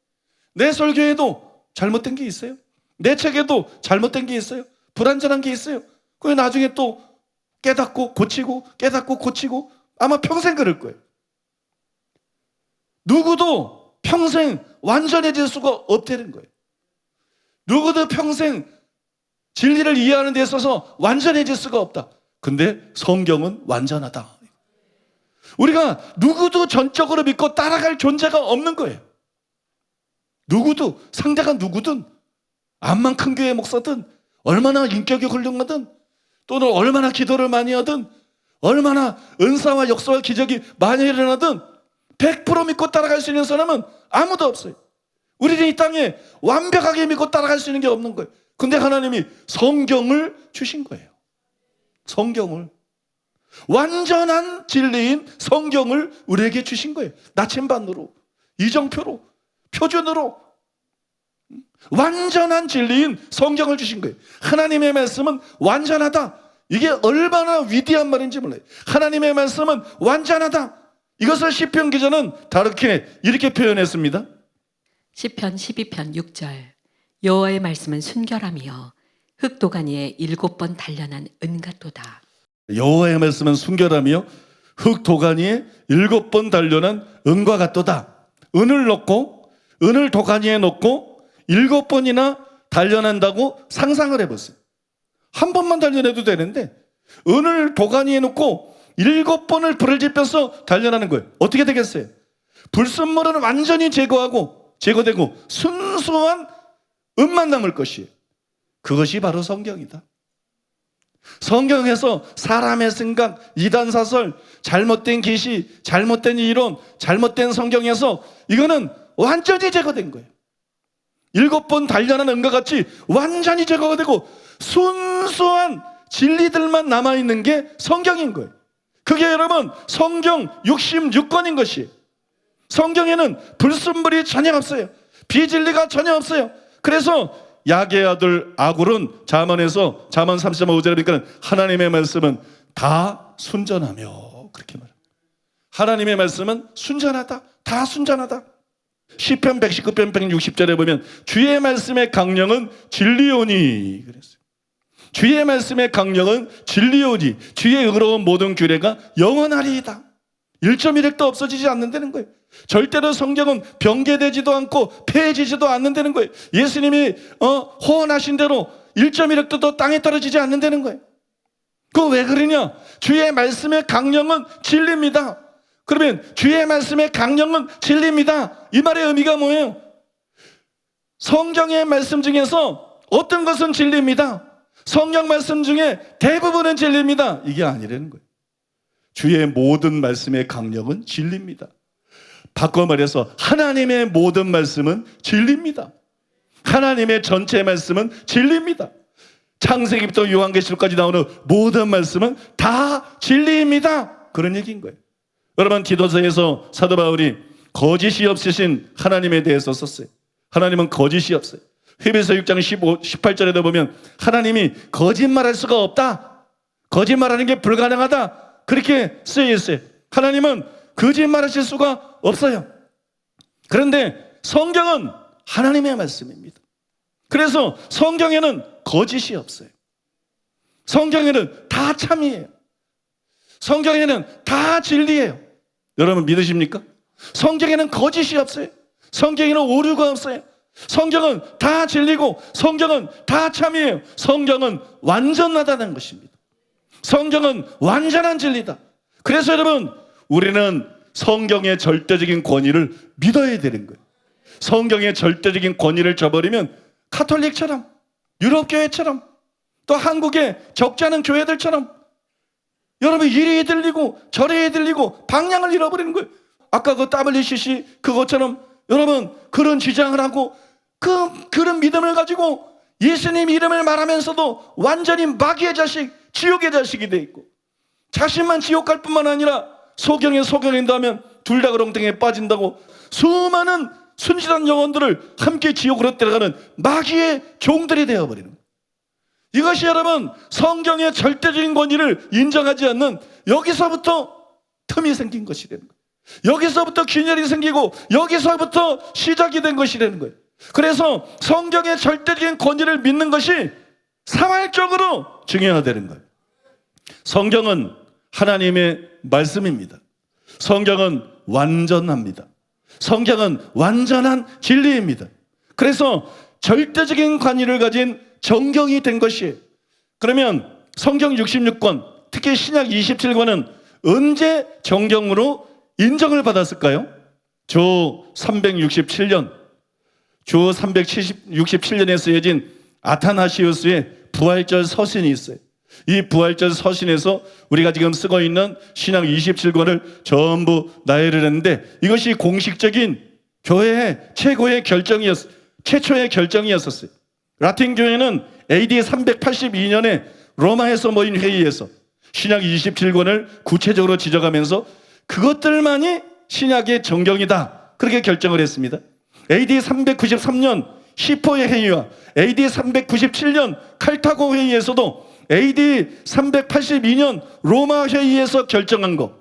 S1: 내 설교에도 잘못된 게 있어요. 내 책에도 잘못된 게 있어요. 불완전한 게 있어요. 그게 나중에 또 깨닫고 고치고 아마 평생 그럴 거예요. 누구도 평생 완전해질 수가 없다는 거예요. 누구도 평생 진리를 이해하는 데 있어서 완전해질 수가 없다. 근데 성경은 완전하다. 우리가 누구도 전적으로 믿고 따라갈 존재가 없는 거예요. 누구도 상대가 누구든 암만 큰 교회 목사든 얼마나 인격이 훌륭하든 또는 얼마나 기도를 많이 하든 얼마나 은사와 역사와 기적이 많이 일어나든 100% 믿고 따라갈 수 있는 사람은 아무도 없어요. 우리는 이 땅에 완벽하게 믿고 따라갈 수 있는 게 없는 거예요. 근데 하나님이 성경을 주신 거예요. 성경을 완전한 진리인 성경을 우리에게 주신 거예요. 나침반으로, 이정표로, 표준으로 완전한 진리인 성경을 주신 거예요. 하나님의 말씀은 완전하다. 이게 얼마나 위대한 말인지 몰라요. 하나님의 말씀은 완전하다. 이것을 시편 기자는 다르게 이렇게 표현했습니다.
S2: 시편 12편 6절 여호와의 말씀은 순결하며 흙도가니에 7번 단련한 은 같도다.
S1: 여호와의 말씀은 순결하며 흙도가니에 7번 단련한 은과 같도다. 은을 도가니에 넣고 7번이나 단련한다고 상상을 해보세요. 한 번만 단련해도 되는데 은을 도가니에 넣고 7번을 불을 지펴서 단련하는 거예요. 어떻게 되겠어요? 불순물은 완전히 제거되고 순수한 은만 남을 것이에요. 그것이 바로 성경이다. 성경에서 사람의 생각, 이단사설, 잘못된 계시, 잘못된 이론, 잘못된 성경에서 이거는 완전히 제거된 거예요. 7번 단련한 은과 같이 완전히 제거가 되고 순수한 진리들만 남아있는 게 성경인 거예요. 그게 여러분 성경 66권인 것이에요. 성경에는 불순물이 전혀 없어요. 비진리가 전혀 없어요. 그래서 야게 아들 아굴은 잠언 3.5절에 보니까 하나님의 말씀은 다 순전하며 그렇게 말합니다. 하나님의 말씀은 순전하다. 다 순전하다. 시편 119편 160절에 보면 주의 말씀의 강령은 진리오니 그랬어요. 주의 말씀의 강령은 진리오니 주의 의로운 모든 규례가 영원하리이다. 1.1핵도 없어지지 않는다는 거예요. 절대로 성경은 변개되지도 않고 폐해지지도 않는다는 거예요. 예수님이 호언하신 대로 1.1핵도 더 땅에 떨어지지 않는다는 거예요. 그거 왜 그러냐? 주의 말씀의 강령은 진리입니다. 그러면 주의 말씀의 강령은 진리입니다. 이 말의 의미가 뭐예요? 성경의 말씀 중에서 어떤 것은 진리입니다. 성경 말씀 중에 대부분은 진리입니다. 이게 아니라는 거예요. 주의 모든 말씀의 강령은 진리입니다. 바꿔 말해서 하나님의 모든 말씀은 진리입니다. 하나님의 전체 말씀은 진리입니다. 창세기부터 요한계시록까지 나오는 모든 말씀은 다 진리입니다. 그런 얘기인 거예요. 여러분 디도서에서 사도 바울이 거짓이 없으신 하나님에 대해서 썼어요. 하나님은 거짓이 없어요. 히브리서 6장 18절에도 보면 하나님이 거짓말할 수가 없다. 거짓말하는 게 불가능하다. 그렇게 쓰여 있어요. 하나님은 거짓말하실 수가 없어요. 그런데 성경은 하나님의 말씀입니다. 그래서 성경에는 거짓이 없어요. 성경에는 다 참이에요. 성경에는 다 진리예요. 여러분 믿으십니까? 성경에는 거짓이 없어요. 성경에는 오류가 없어요. 성경은 다 진리고 성경은 다 참이에요. 성경은 완전하다는 것입니다. 성경은 완전한 진리다. 그래서 여러분, 우리는 성경의 절대적인 권위를 믿어야 되는 거예요. 성경의 절대적인 권위를 저버리면 가톨릭처럼, 유럽교회처럼, 또 한국의 적지 않은 교회들처럼 여러분 이리 들리고 저리 들리고 방향을 잃어버리는 거예요. 아까 그 WCC 그것처럼 여러분 그런 주장을 하고 그런 믿음을 가지고 예수님 이름을 말하면서도 완전히 마귀의 자식, 지옥의 자식이 돼 있고 자신만 지옥 갈 뿐만 아니라 소경에 소경인다면 둘 다 그렁텅이에 빠진다고 수많은 순진한 영혼들을 함께 지옥으로 데려가는 마귀의 종들이 되어버리는 거예요. 이것이 여러분 성경의 절대적인 권위를 인정하지 않는 여기서부터 틈이 생긴 것이라는 거예요. 여기서부터 균열이 생기고 여기서부터 시작이 된 것이라는 거예요. 그래서 성경의 절대적인 권위를 믿는 것이 사활적으로 중요하다는 거예요. 성경은 하나님의 말씀입니다. 성경은 완전합니다. 성경은 완전한 진리입니다. 그래서 절대적인 관의를 가진 정경이 된 것이에요. 그러면 성경 66권, 특히 신약 27권은 언제 정경으로 인정을 받았을까요? 주 367년, 주 367년에 쓰여진 아타나시우스의 부활절 서신이 있어요. 이 부활절 서신에서 우리가 지금 쓰고 있는 신약 27권을 전부 나열을 했는데 이것이 공식적인 교회의 최고의 최초의 결정이었었어요. 라틴 교회는 AD 382년에 로마에서 모인 회의에서 신약 27권을 구체적으로 지적하면서 그것들만이 신약의 정경이다, 그렇게 결정을 했습니다. AD 393년 시포의 회의와 AD 397년 칼타고 회의에서도 AD 382년 로마 회의에서 결정한 것,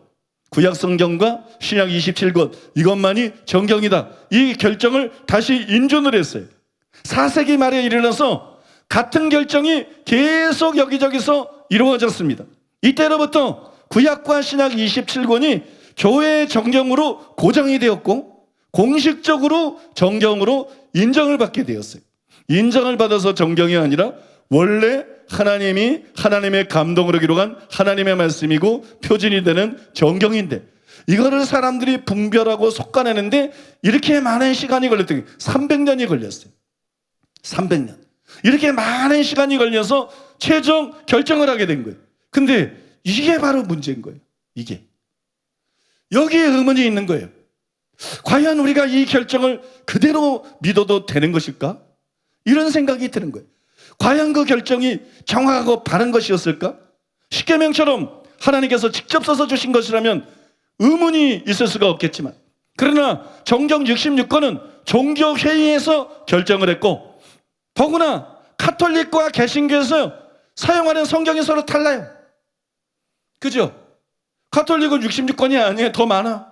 S1: 구약 성경과 신약 27권 이것만이 정경이다, 이 결정을 다시 인준을 했어요. 4세기 말에 이르러서 같은 결정이 계속 여기저기서 이루어졌습니다. 이때로부터 구약과 신약 27권이 교회의 정경으로 고정이 되었고 공식적으로 정경으로 인정을 받게 되었어요. 인정을 받아서 정경이 아니라 원래 하나님이 하나님의 감동으로 기록한 하나님의 말씀이고 표준이 되는 정경인데 이거를 사람들이 분별하고 속아내는데 이렇게 많은 시간이 걸렸던 게 300년이 걸렸어요. 300년. 이렇게 많은 시간이 걸려서 최종 결정을 하게 된 거예요. 근데 이게 바로 문제인 거예요. 이게. 여기에 의문이 있는 거예요. 과연 우리가 이 결정을 그대로 믿어도 되는 것일까? 이런 생각이 드는 거예요. 과연 그 결정이 정확하고 바른 것이었을까? 십계명처럼 하나님께서 직접 써서 주신 것이라면 의문이 있을 수가 없겠지만 그러나 정경 66권은 종교회의에서 결정을 했고 더구나 카톨릭과 개신교에서 사용하는 성경이 서로 달라요. 그죠? 카톨릭은 66권이 아니에요. 더 많아.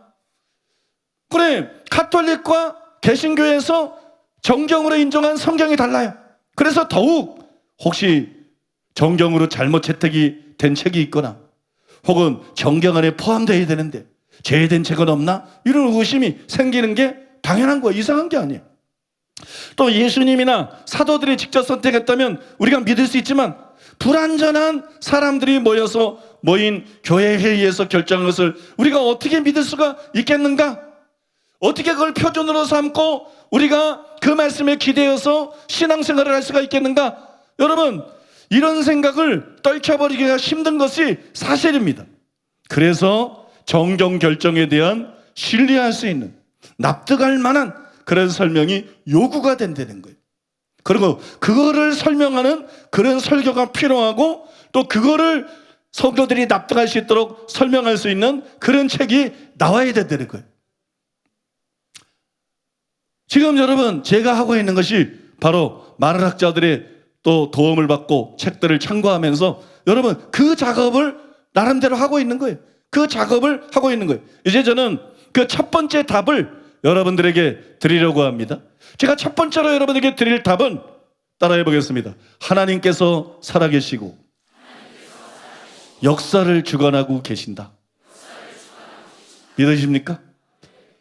S1: 그래, 카톨릭과 개신교에서 정경으로 인정한 성경이 달라요. 그래서 더욱 혹시 정경으로 잘못 채택이 된 책이 있거나 혹은 정경 안에 포함되어야 되는데 제외된 책은 없나? 이런 의심이 생기는 게 당연한 거예요. 이상한 게 아니에요. 또 예수님이나 사도들이 직접 선택했다면 우리가 믿을 수 있지만 불완전한 사람들이 모인 교회 회의에서 결정한 것을 우리가 어떻게 믿을 수가 있겠는가? 어떻게 그걸 표준으로 삼고 우리가 그 말씀에 기대어서 신앙생활을 할 수가 있겠는가? 여러분, 이런 생각을 떨쳐버리기가 힘든 것이 사실입니다. 그래서 정경 결정에 대한 신뢰할 수 있는, 납득할 만한 그런 설명이 요구가 된다는 거예요. 그리고 그거를 설명하는 그런 설교가 필요하고 또 그거를 성도들이 납득할 수 있도록 설명할 수 있는 그런 책이 나와야 된다는 거예요. 지금 여러분 제가 하고 있는 것이 바로 마르학자들의 또 도움을 받고 책들을 참고하면서 여러분 그 작업을 나름대로 하고 있는 거예요. 그 작업을 하고 있는 거예요. 이제 저는 그 첫 번째 답을 여러분들에게 드리려고 합니다. 제가 첫 번째로 여러분에게 드릴 답은 따라해 보겠습니다. 하나님께서 살아계시고 역사를 주관하고 계신다. 믿으십니까?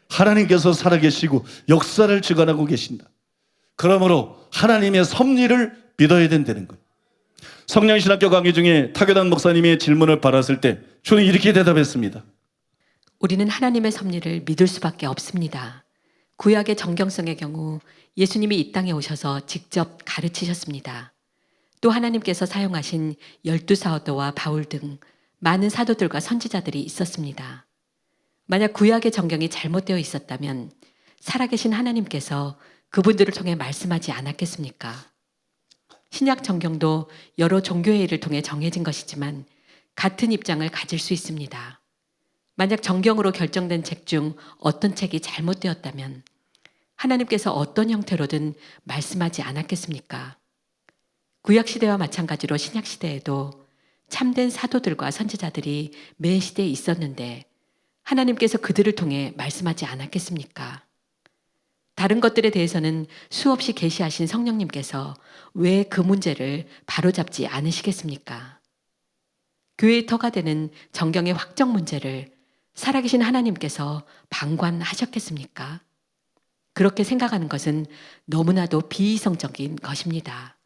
S1: 하나님께서 살아계시고 역사를 주관하고 계신다. 그러므로 하나님의 섭리를 믿어야 된다는 거예요. 성령신학교 강의 중에 타교단 목사님의 질문을 받았을 때 저는 이렇게 대답했습니다.
S2: 우리는 하나님의 섭리를 믿을 수밖에 없습니다. 구약의 정경성의 경우 예수님이 이 땅에 오셔서 직접 가르치셨습니다. 또 하나님께서 사용하신 12사도와 바울 등 많은 사도들과 선지자들이 있었습니다. 만약 구약의 정경이 잘못되어 있었다면 살아계신 하나님께서 그분들을 통해 말씀하지 않았겠습니까? 신약 정경도 여러 종교회의를 통해 정해진 것이지만 같은 입장을 가질 수 있습니다. 만약 정경으로 결정된 책 중 어떤 책이 잘못되었다면 하나님께서 어떤 형태로든 말씀하지 않았겠습니까? 구약시대와 마찬가지로 신약시대에도 참된 사도들과 선지자들이 매 시대에 있었는데 하나님께서 그들을 통해 말씀하지 않았겠습니까? 다른 것들에 대해서는 수없이 계시하신 성령님께서 왜 그 문제를 바로잡지 않으시겠습니까? 교회의 터가 되는 정경의 확정 문제를 살아계신 하나님께서 방관하셨겠습니까? 그렇게 생각하는 것은 너무나도 비이성적인 것입니다.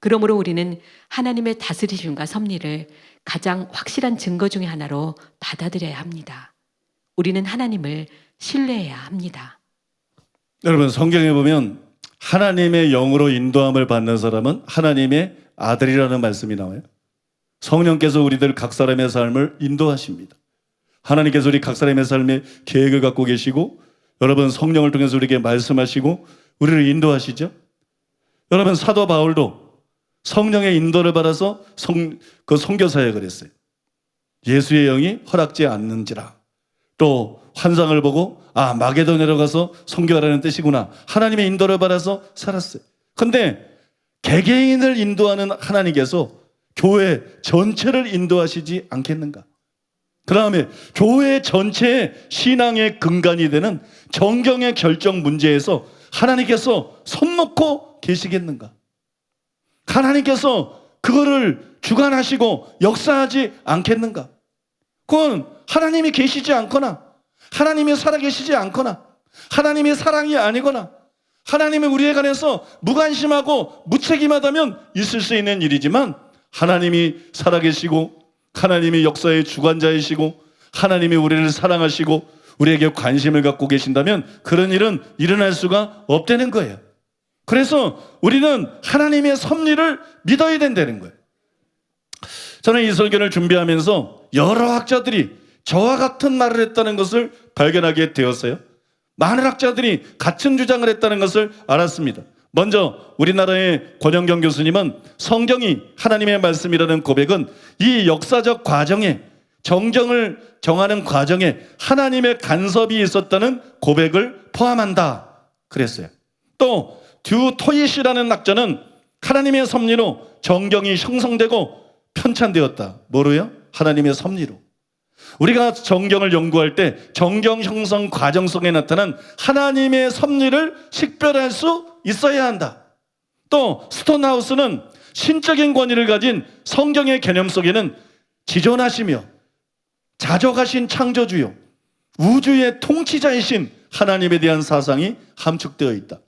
S2: 그러므로 우리는 하나님의 다스리심과 섭리를 가장 확실한 증거 중의 하나로 받아들여야 합니다. 우리는 하나님을 신뢰해야 합니다.
S1: 여러분, 성경에 보면 하나님의 영으로 인도함을 받는 사람은 하나님의 아들이라는 말씀이 나와요. 성령께서 우리들 각 사람의 삶을 인도하십니다. 하나님께서 우리 각 사람의 삶에 계획을 갖고 계시고 여러분 성령을 통해서 우리에게 말씀하시고 우리를 인도하시죠. 여러분 사도 바울도 성령의 인도를 받아서 그 선교 사역을 했어요. 예수의 영이 허락지 않는지라. 또 환상을 보고 마게도냐로 가서 선교하라는 뜻이구나. 하나님의 인도를 받아서 살았어요. 그런데 개개인을 인도하는 하나님께서 교회 전체를 인도하시지 않겠는가? 그 다음에 교회 전체의 신앙의 근간이 되는 정경의 결정 문제에서 하나님께서 손 놓고 계시겠는가? 하나님께서 그거를 주관하시고 역사하지 않겠는가? 그건 하나님이 계시지 않거나 하나님이 살아계시지 않거나 하나님의 사랑이 아니거나 하나님이 우리에 관해서 무관심하고 무책임하다면 있을 수 있는 일이지만 하나님이 살아계시고 하나님이 역사의 주관자이시고 하나님이 우리를 사랑하시고 우리에게 관심을 갖고 계신다면 그런 일은 일어날 수가 없다는 거예요. 그래서 우리는 하나님의 섭리를 믿어야 된다는 거예요. 저는 이 설교를 준비하면서 여러 학자들이 저와 같은 말을 했다는 것을 발견하게 되었어요. 많은 학자들이 같은 주장을 했다는 것을 알았습니다. 먼저 우리나라의 권영경 교수님은 성경이 하나님의 말씀이라는 고백은 이 역사적 과정에 정경을 정하는 과정에 하나님의 간섭이 있었다는 고백을 포함한다 그랬어요. 또 듀 토이시라는 학자는 하나님의 섭리로 정경이 형성되고 편찬되었다. 뭐로요? 하나님의 섭리로. 우리가 정경을 연구할 때 정경 형성 과정 속에 나타난 하나님의 섭리를 식별할 수 있어야 한다. 또 스톤하우스는 신적인 권위를 가진 성경의 개념 속에는 지존하시며 자족하신 창조주요 우주의 통치자이신 하나님에 대한 사상이 함축되어 있다.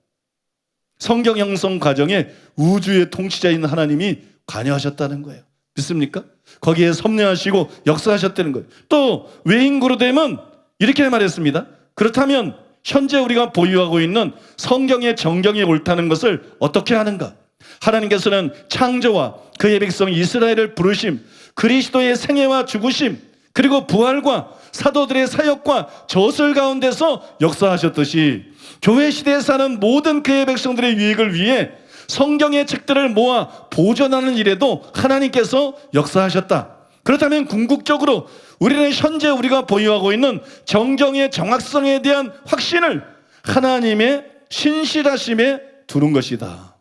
S1: 성경 형성 과정에 우주의 통치자인 하나님이 관여하셨다는 거예요. 믿습니까? 거기에 섭리하시고 역사하셨다는 거예요. 또 웨인 그루뎀은 이렇게 말했습니다. 그렇다면 현재 우리가 보유하고 있는 성경의 정경이 옳다는 것을 어떻게 하는가? 하나님께서는 창조와 그의 백성 이스라엘을 부르심, 그리스도의 생애와 죽으심, 그리고 부활과 사도들의 사역과 저술 가운데서 역사하셨듯이 교회 시대에 사는 모든 그의 백성들의 유익을 위해 성경의 책들을 모아 보존하는 일에도 하나님께서 역사하셨다. 그렇다면 궁극적으로 우리는 현재 우리가 보유하고 있는 정경의 정확성에 대한 확신을 하나님의 신실하심에 두는 것이다.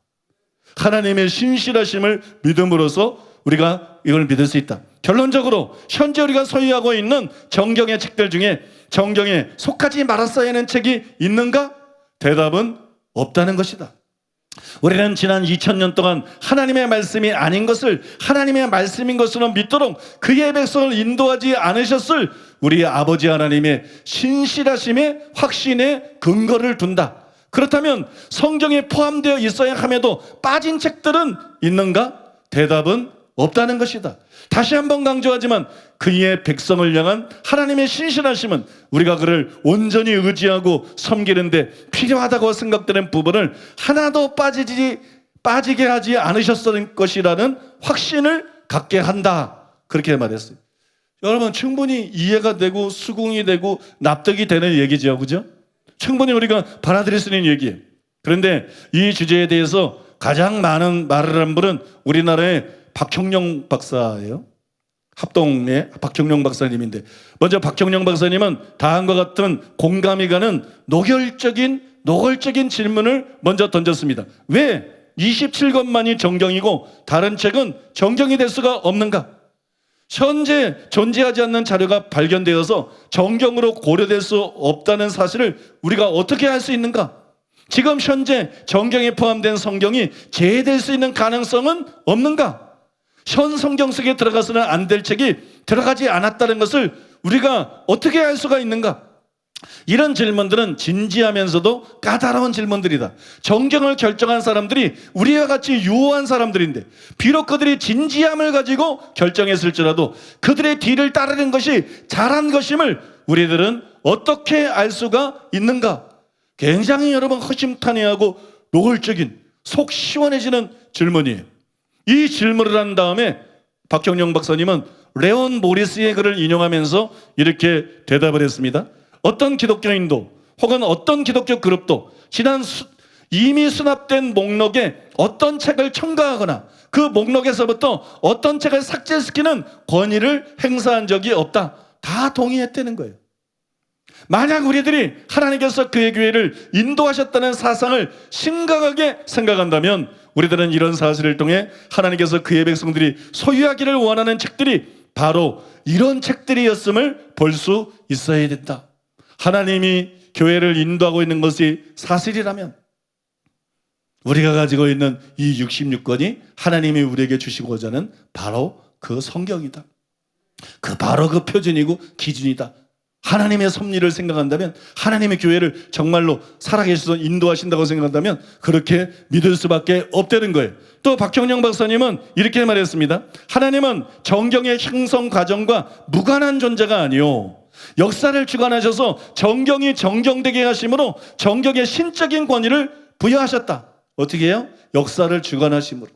S1: 하나님의 신실하심을 믿음으로써 우리가 이걸 믿을 수 있다. 결론적으로 현재 우리가 소유하고 있는 정경의 책들 중에 정경에 속하지 말았어야 하는 책이 있는가? 대답은 없다는 것이다. 우리는 지난 2000년 동안 하나님의 말씀이 아닌 것을 하나님의 말씀인 것으로 믿도록 그의 백성을 인도하지 않으셨을 우리 아버지 하나님의 신실하심의 확신에 근거를 둔다. 그렇다면 성경에 포함되어 있어야 함에도 빠진 책들은 있는가? 대답은 없다는 것이다. 다시 한번 강조하지만 그의 백성을 향한 하나님의 신실하심은 우리가 그를 온전히 의지하고 섬기는데 필요하다고 생각되는 부분을 하나도 빠지게 하지 않으셨을 것이라는 확신을 갖게 한다. 그렇게 말했어요. 여러분, 충분히 이해가 되고 수긍이 되고 납득이 되는 얘기죠, 그죠? 충분히 우리가 받아들일 수 있는 얘기예요. 그런데 이 주제에 대해서 가장 많은 말을 한 분은 우리나라의 박형룡 박사예요. 합동의 박형룡 박사님인데, 먼저 박형룡 박사님은 다음과 같은 공감이 가는 노골적인 질문을 먼저 던졌습니다. 왜 27권만이 정경이고 다른 책은 정경이 될 수가 없는가? 현재 존재하지 않는 자료가 발견되어서 정경으로 고려될 수 없다는 사실을 우리가 어떻게 알 수 있는가? 지금 현재 정경에 포함된 성경이 재해될 수 있는 가능성은 없는가? 현 성경 속에 들어가서는 안 될 책이 들어가지 않았다는 것을 우리가 어떻게 알 수가 있는가? 이런 질문들은 진지하면서도 까다로운 질문들이다. 정경을 결정한 사람들이 우리와 같이 유효한 사람들인데, 비록 그들이 진지함을 가지고 결정했을지라도 그들의 뒤를 따르는 것이 잘한 것임을 우리들은 어떻게 알 수가 있는가? 굉장히 여러분 허심탄회하고 노골적인, 속 시원해지는 질문이에요. 이 질문을 한 다음에 박형룡 박사님은 레온 모리스의 글을 인용하면서 이렇게 대답을 했습니다. 어떤 기독교인도 혹은 어떤 기독교 그룹도 이미 수납된 목록에 어떤 책을 첨가하거나 그 목록에서부터 어떤 책을 삭제시키는 권위를 행사한 적이 없다. 다 동의했다는 거예요. 만약 우리들이 하나님께서 그의 교회를 인도하셨다는 사상을 심각하게 생각한다면 우리들은 이런 사실을 통해 하나님께서 그의 백성들이 소유하기를 원하는 책들이 바로 이런 책들이었음을 볼 수 있어야 된다. 하나님이 교회를 인도하고 있는 것이 사실이라면 우리가 가지고 있는 이 66권이 하나님이 우리에게 주시고자 하는 바로 그 성경이다. 바로 그 표준이고 기준이다. 하나님의 섭리를 생각한다면, 하나님의 교회를 정말로 살아계셔서 인도하신다고 생각한다면 그렇게 믿을 수밖에 없다는 거예요. 또 박형룡 박사님은 이렇게 말했습니다. 하나님은 정경의 형성 과정과 무관한 존재가 아니요, 역사를 주관하셔서 정경이 정경되게 하심으로 정경의 신적인 권위를 부여하셨다. 어떻게 해요? 역사를 주관하심으로.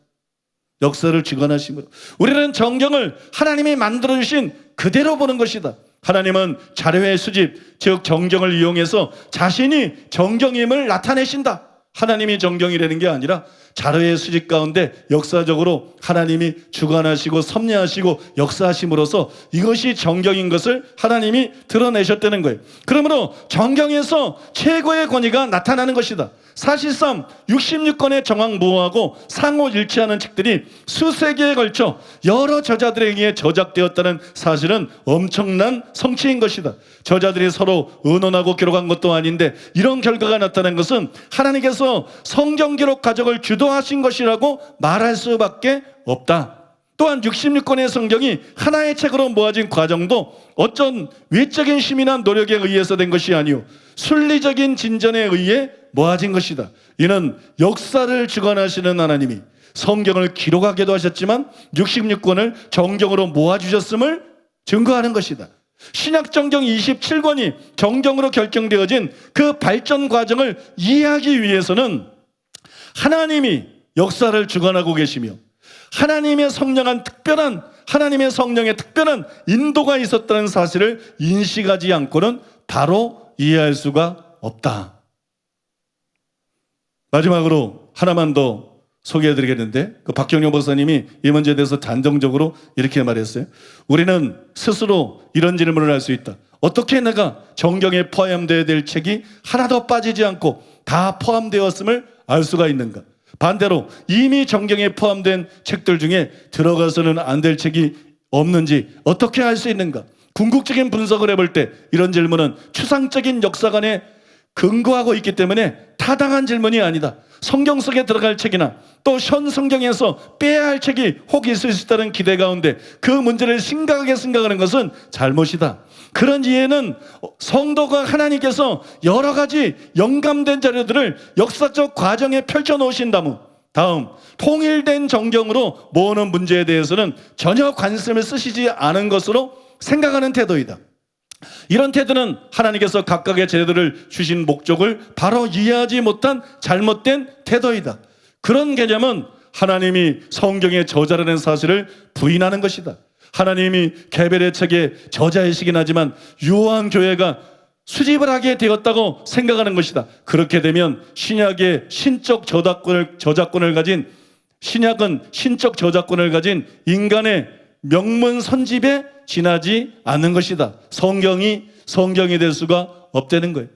S1: 우리는 정경을 하나님이 만들어주신 그대로 보는 것이다. 하나님은 자료의 수집, 즉 정경을 이용해서 자신이 정경임을 나타내신다. 하나님이 정경이라는 게 아니라 자료의 수집 가운데 역사적으로 하나님이 주관하시고 섭리하시고 역사하심으로써 이것이 정경인 것을 하나님이 드러내셨다는 거예요. 그러므로 정경에서 최고의 권위가 나타나는 것이다. 사실상 66권의 정황무호하고 상호 일치하는 책들이 수세기에 걸쳐 여러 저자들에게 저작되었다는 사실은 엄청난 성취인 것이다. 저자들이 서로 의논하고 기록한 것도 아닌데 이런 결과가 나타난 것은 하나님께서 성경 기록 과정을 주도하신 것이라고 말할 수밖에 없다. 또한 66권의 성경이 하나의 책으로 모아진 과정도 어쩐 외적인 힘이나 노력에 의해서 된 것이 아니오 순리적인 진전에 의해 모아진 것이다. 이는 역사를 주관하시는 하나님이 성경을 기록하기도 하셨지만 66권을 정경으로 모아주셨음을 증거하는 것이다. 신약 정경 27권이 정경으로 결정되어진 그 발전 과정을 이해하기 위해서는 하나님이 역사를 주관하고 계시며 하나님의 성령의 특별한 인도가 있었다는 사실을 인식하지 않고는 바로 이해할 수가 없다. 마지막으로 하나만 더 소개해드리겠는데, 그 박형룡 박사님이 이 문제에 대해서 단정적으로 이렇게 말했어요. 우리는 스스로 이런 질문을 할 수 있다. 어떻게 내가 정경에 포함되어야 될 책이 하나도 빠지지 않고 다 포함되었음을 알 수가 있는가? 반대로 이미 정경에 포함된 책들 중에 들어가서는 안 될 책이 없는지 어떻게 알 수 있는가? 궁극적인 분석을 해볼 때 이런 질문은 추상적인 역사관에 근거하고 있기 때문에 타당한 질문이 아니다. 성경 속에 들어갈 책이나 또 현 성경에서 빼야 할 책이 혹 있을 수 있다는 기대 가운데 그 문제를 심각하게 생각하는 것은 잘못이다. 그런 이해는 성도가 하나님께서 여러 가지 영감된 자료들을 역사적 과정에 펼쳐놓으신 다음 통일된 정경으로 모으는 문제에 대해서는 전혀 관심을 쓰시지 않은 것으로 생각하는 태도이다. 이런 태도는 하나님께서 각각의 제도를 주신 목적을 바로 이해하지 못한 잘못된 태도이다. 그런 개념은 하나님이 성경의 저자라는 사실을 부인하는 것이다. 하나님이 개별의 책의 저자이시긴 하지만 유한 교회가 수집을 하게 되었다고 생각하는 것이다. 그렇게 되면 신약의 신적 저작권을 가진 신약은 신적 저작권을 가진 인간의 명문 선집에 지나지 않는 것이다. 성경이 될 수가 없다는 거예요.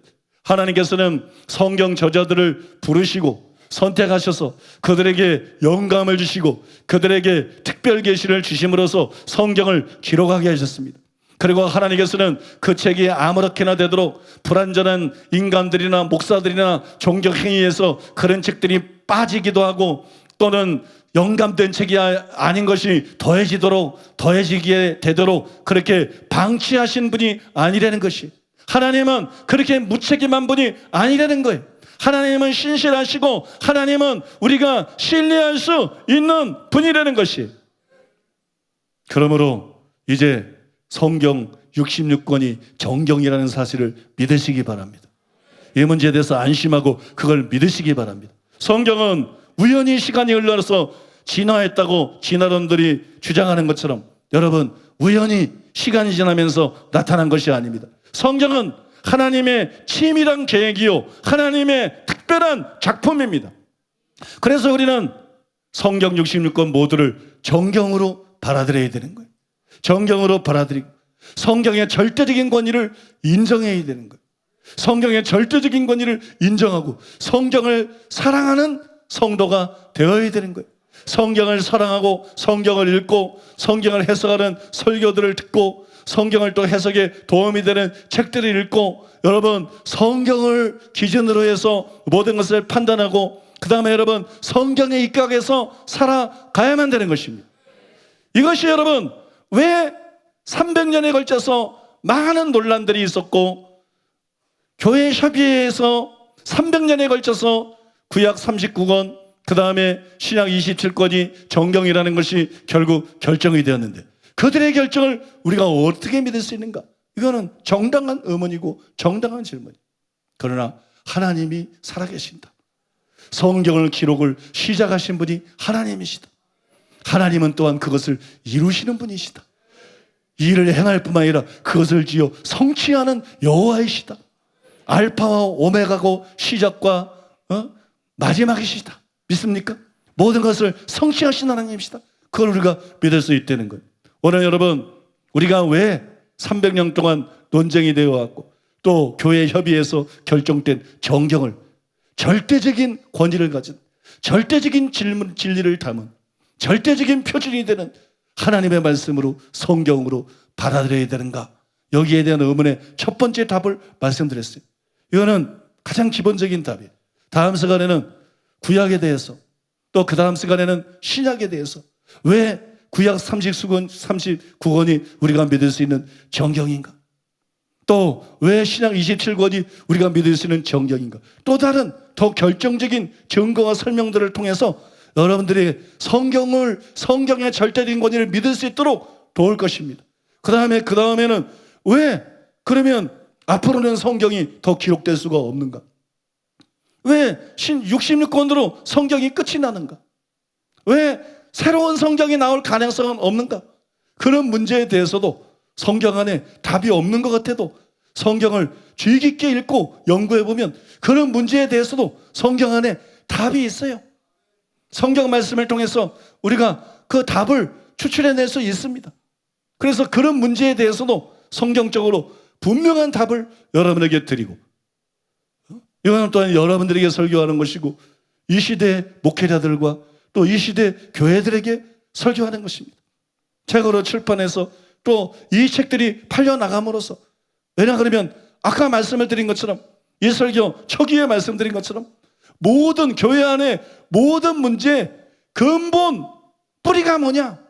S1: 하나님께서는 성경 저자들을 부르시고 선택하셔서 그들에게 영감을 주시고 그들에게 특별 계시를 주심으로써 성경을 기록하게 하셨습니다. 그리고 하나님께서는 그 책이 아무렇게나 되도록 불완전한 인간들이나 목사들이나 종교 행위에서 그런 책들이 빠지기도 하고 또는 영감된 책이 아닌 것이 더해지게 되도록 그렇게 방치하신 분이 아니라는 것이, 하나님은 그렇게 무책임한 분이 아니라는 거예요. 하나님은 신실하시고 하나님은 우리가 신뢰할 수 있는 분이라는 것이. 그러므로 이제 성경 66권이 정경이라는 사실을 믿으시기 바랍니다. 이 문제에 대해서 안심하고 그걸 믿으시기 바랍니다. 성경은 우연히 시간이 흘러서 진화했다고 진화론들이 주장하는 것처럼 여러분, 우연히 시간이 지나면서 나타난 것이 아닙니다. 성경은 하나님의 치밀한 계획이요 하나님의 특별한 작품입니다. 그래서 우리는 성경 66권 모두를 정경으로 받아들여야 되는 거예요. 정경으로 받아들이고 성경의 절대적인 권위를 인정해야 되는 거예요. 성경의 절대적인 권위를 인정하고 성경을 사랑하는 성도가 되어야 되는 거예요. 성경을 사랑하고 성경을 읽고 성경을 해석하는 설교들을 듣고 성경을 또 해석에 도움이 되는 책들을 읽고 여러분 성경을 기준으로 해서 모든 것을 판단하고 그 다음에 여러분 성경에 입각해서 살아가야만 되는 것입니다. 이것이 여러분 왜 300년에 걸쳐서 많은 논란들이 있었고 교회 협의회에서 300년에 걸쳐서 구약 39권 그 다음에 신약 27권이 정경이라는 것이 결국 결정이 되었는데 그들의 결정을 우리가 어떻게 믿을 수 있는가? 이거는 정당한 의문이고 정당한 질문이에요. 그러나 하나님이 살아계신다. 성경을 기록을 시작하신 분이 하나님이시다. 하나님은 또한 그것을 이루시는 분이시다. 일을 행할 뿐만 아니라 그것을 지어 성취하는 여호와이시다. 알파와 오메가고 시작과 마지막이시다. 믿습니까? 모든 것을 성취하신 하나님이시다. 그걸 우리가 믿을 수 있다는 거예요. 오늘 여러분 우리가 왜 300년 동안 논쟁이 되어 왔고 또 교회 협의에서 결정된 정경을 절대적인 권위를 가진 절대적인 진리를 담은 절대적인 표준이 되는 하나님의 말씀으로 성경으로 받아들여야 되는가? 여기에 대한 의문의 첫 번째 답을 말씀드렸어요. 이거는 가장 기본적인 답이에요. 다음 시간에는 구약에 대해서 또 그 다음 시간에는 신약에 대해서 왜 구약 39권이 우리가 믿을 수 있는 정경인가? 또 왜 신약 27권이 우리가 믿을 수 있는 정경인가? 또 다른 더 결정적인 증거와 설명들을 통해서 여러분들이 성경의 절대적인 권위를 믿을 수 있도록 도울 것입니다. 그 다음에는 왜 그러면 앞으로는 성경이 더 기록될 수가 없는가? 왜 66권으로 성경이 끝이 나는가? 왜 새로운 성경이 나올 가능성은 없는가? 그런 문제에 대해서도 성경 안에 답이 없는 것 같아도 성경을 주의 깊게 읽고 연구해보면 그런 문제에 대해서도 성경 안에 답이 있어요. 성경 말씀을 통해서 우리가 그 답을 추출해낼 수 있습니다. 그래서 그런 문제에 대해서도 성경적으로 분명한 답을 여러분에게 드리고 이거는 또한 여러분들에게 설교하는 것이고 이 시대의 목회자들과 또 이 시대 교회들에게 설교하는 것입니다. 책으로 출판해서 또 이 책들이 팔려나감으로써 왜냐 그러면 아까 말씀을 드린 것처럼 이 설교 초기에 말씀드린 것처럼 모든 교회 안에 모든 문제의 근본 뿌리가 뭐냐?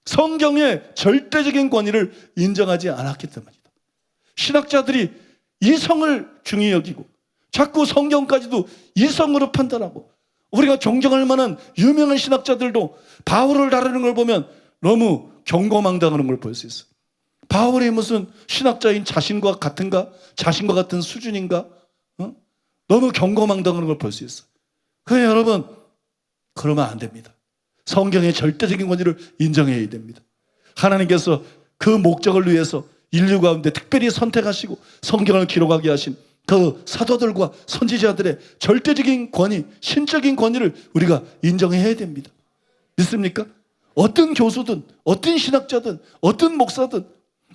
S1: 성경의 절대적인 권위를 인정하지 않았기 때문이다. 신학자들이 이성을 중히 여기고 자꾸 성경까지도 이성으로 판단하고, 우리가 존경할 만한 유명한 신학자들도 바울을 다루는 걸 보면 너무 경거망당하는 걸 볼 수 있어요. 바울이 무슨 신학자인 자신과 같은가? 자신과 같은 수준인가? 너무 경거망당하는 걸 볼 수 있어요. 그래서 여러분, 그러면 안 됩니다. 성경의 절대적인 권위를 인정해야 됩니다. 하나님께서 그 목적을 위해서 인류 가운데 특별히 선택하시고 성경을 기록하게 하신 그 사도들과 선지자들의 절대적인 권위, 신적인 권위를 우리가 인정해야 됩니다. 믿습니까? 어떤 교수든, 어떤 신학자든, 어떤 목사든,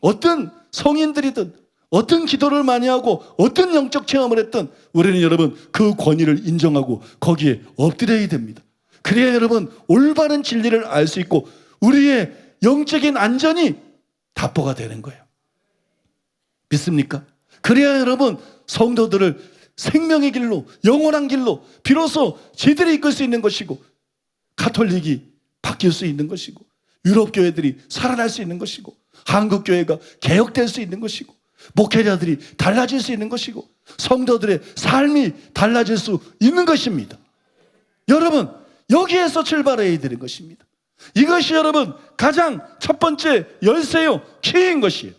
S1: 어떤 성인들이든, 어떤 기도를 많이 하고 어떤 영적 체험을 했든 우리는 여러분 그 권위를 인정하고 거기에 엎드려야 됩니다. 그래야 여러분 올바른 진리를 알 수 있고 우리의 영적인 안전이 답보가 되는 거예요. 믿습니까? 그래야 여러분 성도들을 생명의 길로, 영원한 길로 비로소 제대로 이끌 수 있는 것이고, 가톨릭이 바뀔 수 있는 것이고, 유럽 교회들이 살아날 수 있는 것이고, 한국 교회가 개혁될 수 있는 것이고, 목회자들이 달라질 수 있는 것이고, 성도들의 삶이 달라질 수 있는 것입니다. 여러분, 여기에서 출발해야 되는 것입니다. 이것이 여러분 가장 첫 번째 열쇠요, 키인 것이에요.